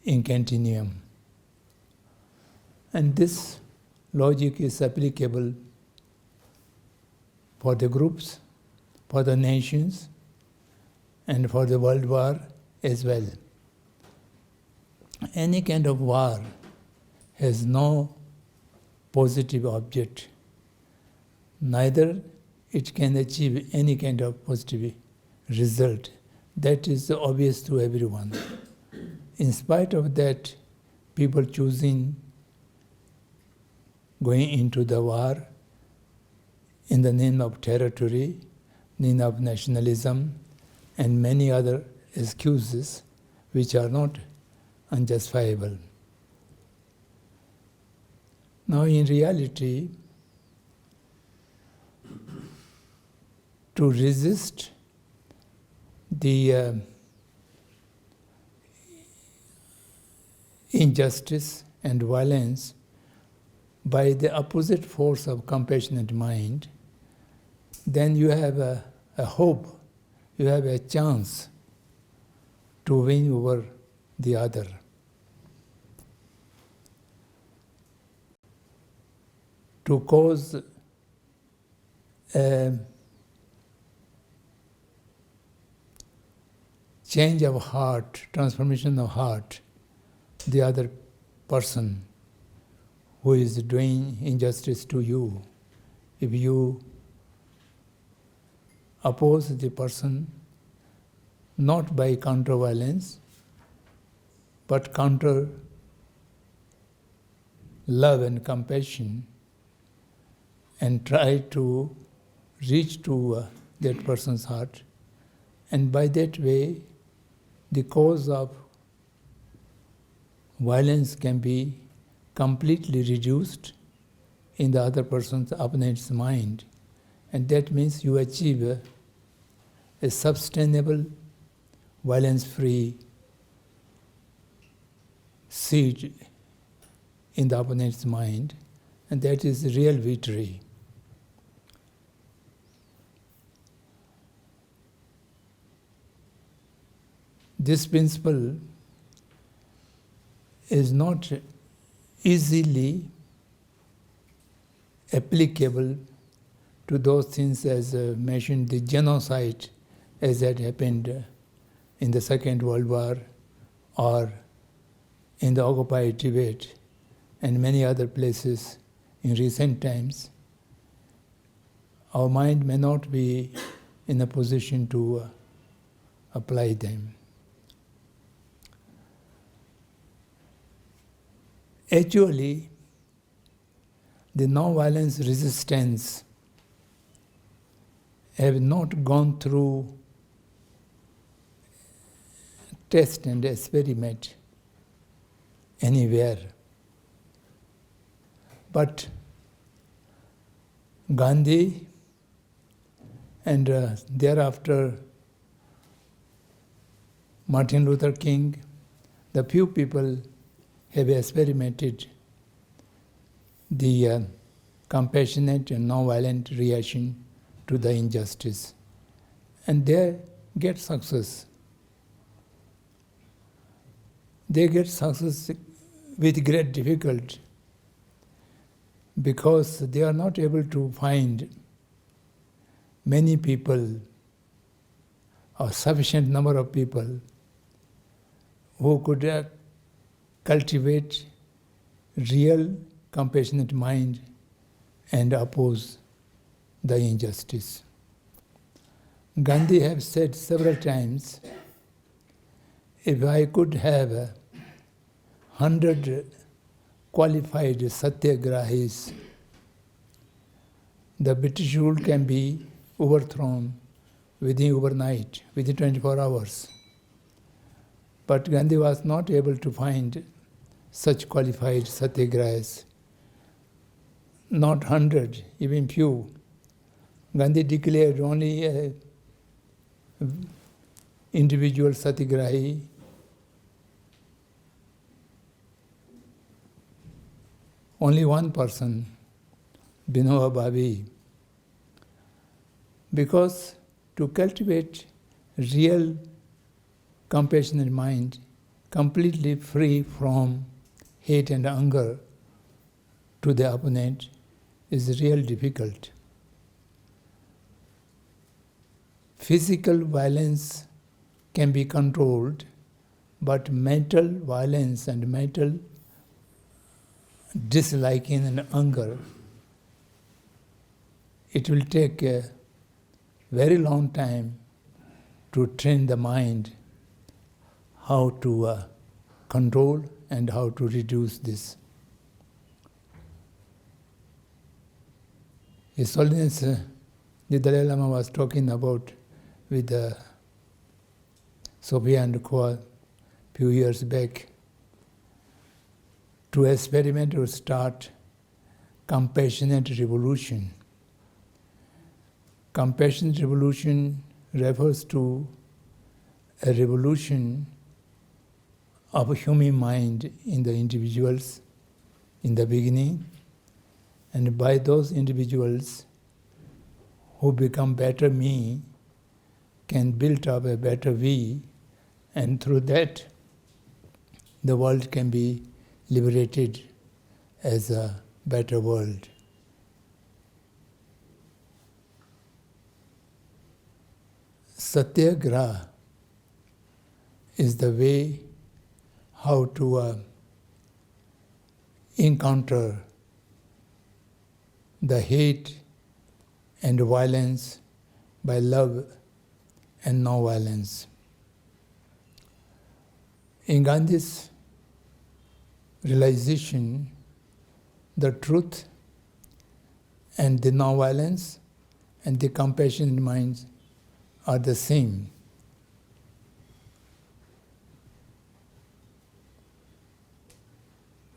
in continuum. And this logic is applicable for the groups, for the nations, and for the world war as well. Any kind of war has no positive object. Neither it can achieve any kind of positive result. That is obvious to everyone. In spite of that, people choosing going into the war in the name of territory, name of nationalism, and many other excuses which are not unjustifiable. Now in reality, to resist the injustice and violence by the opposite force of compassionate mind, then you have a hope, you have a chance to win over the other. To cause a change of heart, transformation of heart, the other person who is doing injustice to you. If you oppose the person not by counter-violence, but counter love and compassion, and try to reach to that person's heart, and by that way the cause of violence can be completely reduced in the other person's opponent's mind, and that means you achieve a sustainable, violence-free seed in the opponent's mind, and that is real victory. This principle is not easily applicable to those things as mentioned, the genocide as that happened in the Second World War or in the occupied Tibet and many other places in recent times. Our mind may not be in a position to apply them. Actually, the non-violence resistance have not gone through test and experiment anywhere. But Gandhi and thereafter Martin Luther King, the few people have experimented the compassionate and non-violent reaction to the injustice. And they get success. They get success with great difficulty because they are not able to find many people or sufficient number of people who could cultivate real compassionate mind and oppose the injustice. Gandhi has said several times, if I could have 100 qualified satyagrahis, the British rule can be overthrown within overnight, within 24 hours. But Gandhi was not able to find such qualified satyagrahis. Not 100, even few. Gandhi declared only an individual satyagrahi. Only one person, Vinoba Bhavi. Because to cultivate real compassionate mind, completely free from hate and anger to the opponent, is real difficult. Physical violence can be controlled, but mental violence and mental disliking and anger, it will take a very long time to train the mind how to control and how to reduce this. His Holiness the Dalai Lama was talking about with Sophia and Kwa a few years back to experiment or start compassionate revolution. Compassionate revolution refers to a revolution of a human mind in the individuals in the beginning, and by those individuals who become better me can build up a better we, and through that the world can be liberated as a better world. Satyagraha is the way how to encounter the hate and violence by love and non-violence. In Gandhi's realization, the truth and the non-violence and the compassionate minds are the same.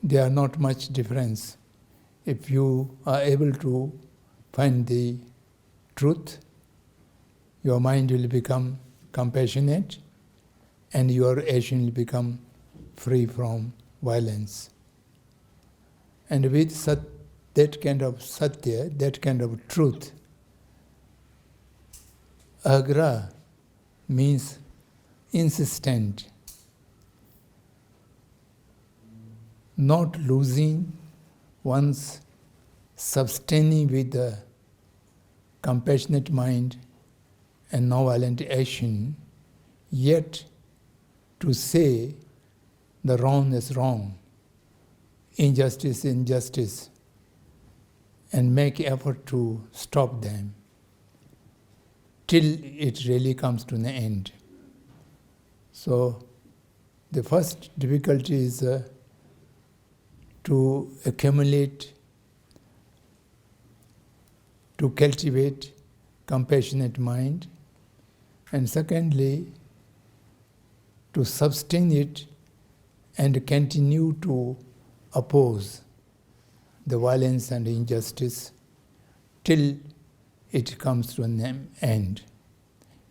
There are not much difference. If you are able to find the truth, your mind will become compassionate and your action will become free from violence. And with that kind of satya, that kind of truth. Agra means insistent, not losing one's sustaining with the compassionate mind and non-violent action, yet to say the wrong is wrong, injustice, injustice, and make effort to stop them till it really comes to an end. So the first difficulty is to accumulate, to cultivate compassionate mind, and secondly, to sustain it and continue to oppose the violence and injustice till it comes to an end.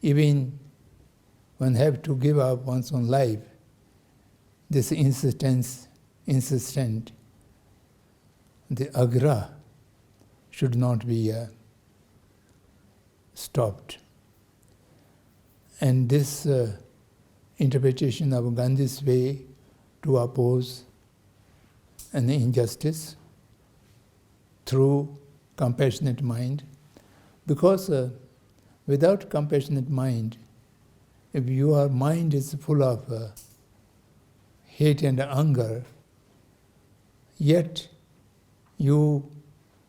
Even one have to give up one's own life, this insistent, the agra should not be stopped. And this interpretation of Gandhi's way to oppose an injustice through compassionate mind, because without compassionate mind, if your mind is full of hate and anger, yet you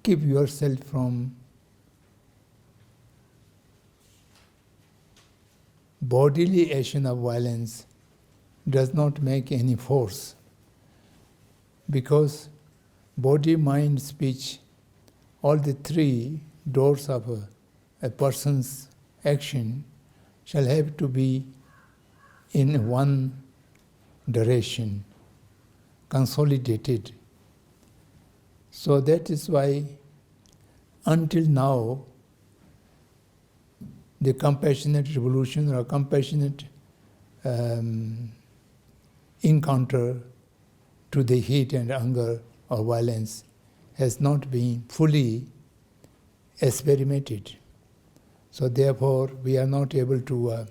keep yourself from bodily action of violence, does not make any force, because body, mind, speech, all the three doors of a person's action shall have to be in one direction, consolidated. So that is why until now the compassionate revolution or compassionate encounter to the hate and anger or violence has not been fully experimented. So therefore we are not able to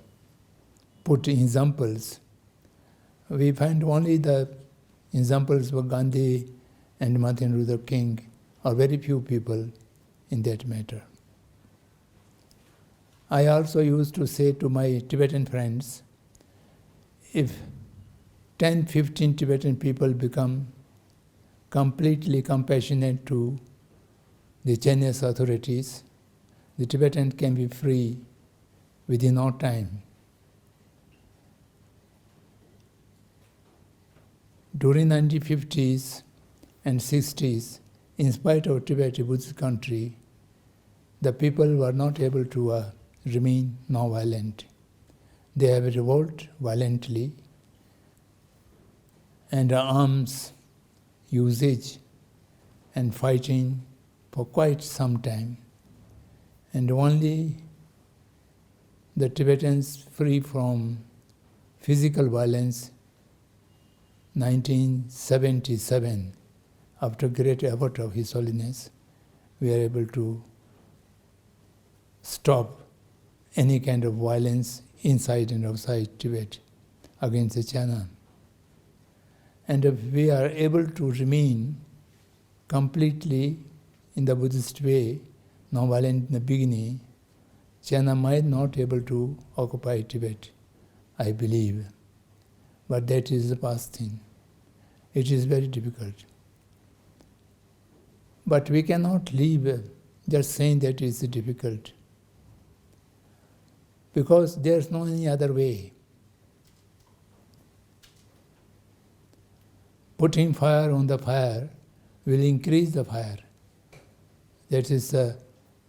put examples. We find only the examples of Gandhi and Martin Luther King, or very few people in that matter. I also used to say to my Tibetan friends, if 10, 15 Tibetan people become completely compassionate to the Chinese authorities, the Tibetan can be free within no time. During the 1950s and 60s, in spite of Tibet, a Buddhist country, the people were not able to remain non-violent. They have revolted violently, and arms usage and fighting for quite some time. And only the Tibetans free from physical violence 1977, after great effort of His Holiness, we are able to stop any kind of violence inside and outside Tibet against China. And if we are able to remain completely in the Buddhist way, non-violent in the beginning, China might not be able to occupy Tibet, I believe. But that is the past thing. It is very difficult. But we cannot leave just saying that it is difficult, because there is no any other way. Putting fire on the fire will increase the fire. That is a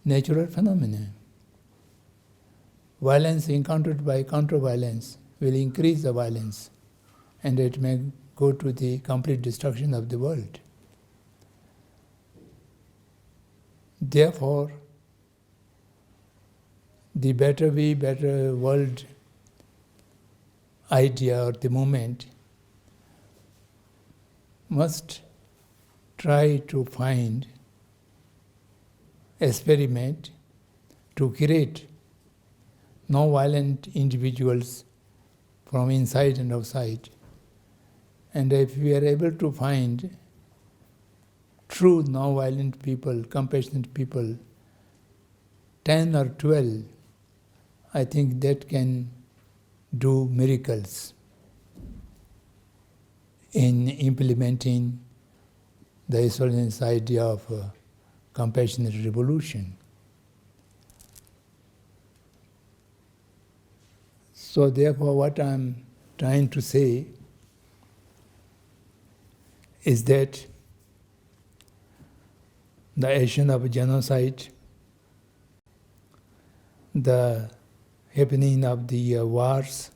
natural phenomenon. Violence encountered by counter-violence will increase the violence, and it may go to the complete destruction of the world. Therefore, the better we, better world idea or the movement must try to find experiment to create non-violent individuals from inside and outside. And if we are able to find true non-violent people, compassionate people, 10 or 12, I think that can do miracles in implementing the Isolationists' idea of a compassionate revolution. So therefore what I'm trying to say is that the action of genocide, the happening of the wars,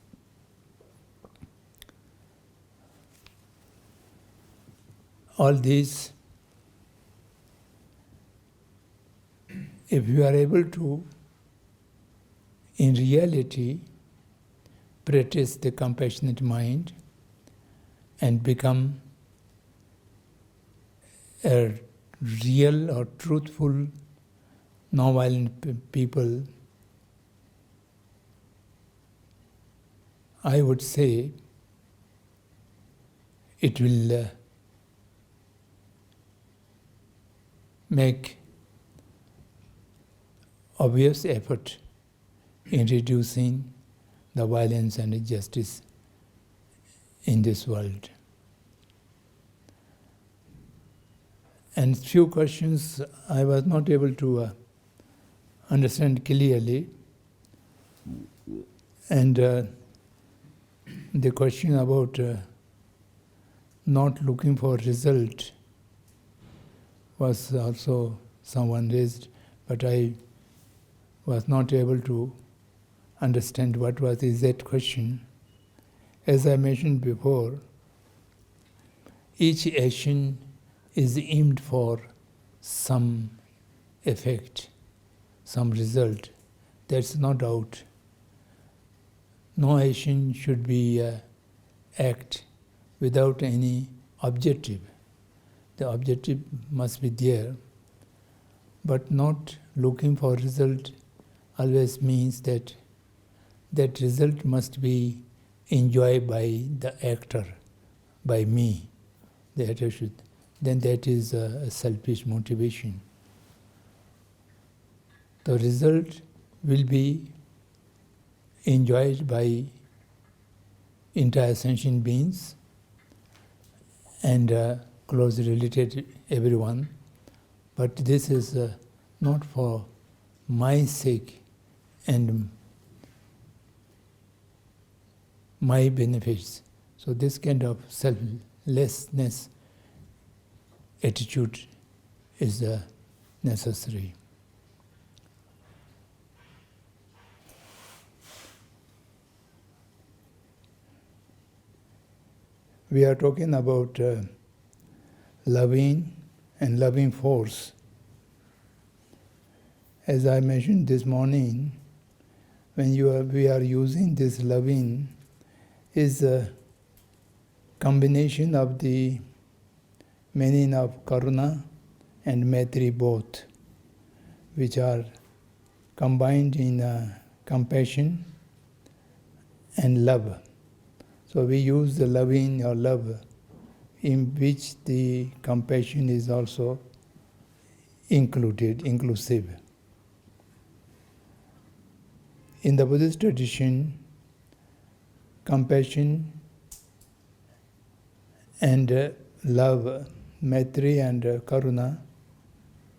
all these, if you are able to, in reality, practice the compassionate mind and become a real or truthful, non-violent people, I would say it will make obvious effort in reducing the violence and injustice in this world. And few questions I was not able to understand clearly. And the question about not looking for result was also someone raised, but I was not able to understand what was the exact question. As I mentioned before, each action is aimed for some effect, some result. That's no doubt. No action should be act without any objective. The objective must be there, but not looking for result always means that that result must be enjoyed by the actor, by me. The actor should. Then that is a selfish motivation. The result will be enjoyed by entire sentient beings and closely related everyone, but this is not for my sake and my benefits. So this kind of selflessness attitude is necessary. We are talking about loving and loving force. As I mentioned this morning, when we are using this loving, is a combination of the meaning of karuna and maitri both, which are combined in compassion and love. So we use the loving or love in which the compassion is also inclusive. In the Buddhist tradition, compassion and love, maitri and karuna,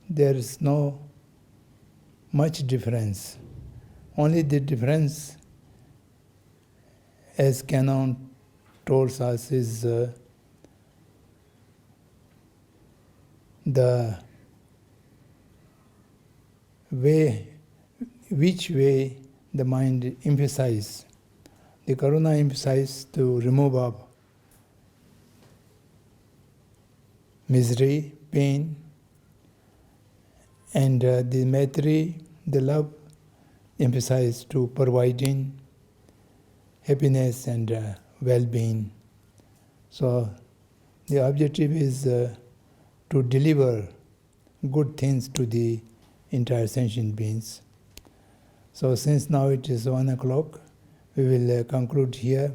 there is no much difference. Only the difference, as Canon tells us, is the way, which way the mind emphasizes. The karuna emphasizes to remove of misery, pain, and the maitri, the love, emphasizes to providing happiness and well-being. So the objective is to deliver good things to the entire sentient beings. So since now it is 1 o'clock, we will conclude here,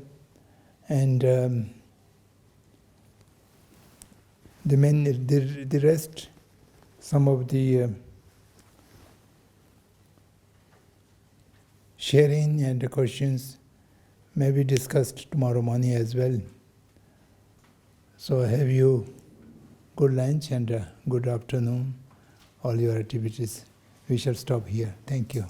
and the rest, some of the sharing and the questions may be discussed tomorrow morning as well. So have you good lunch and good afternoon, all your activities. We shall stop here. Thank you.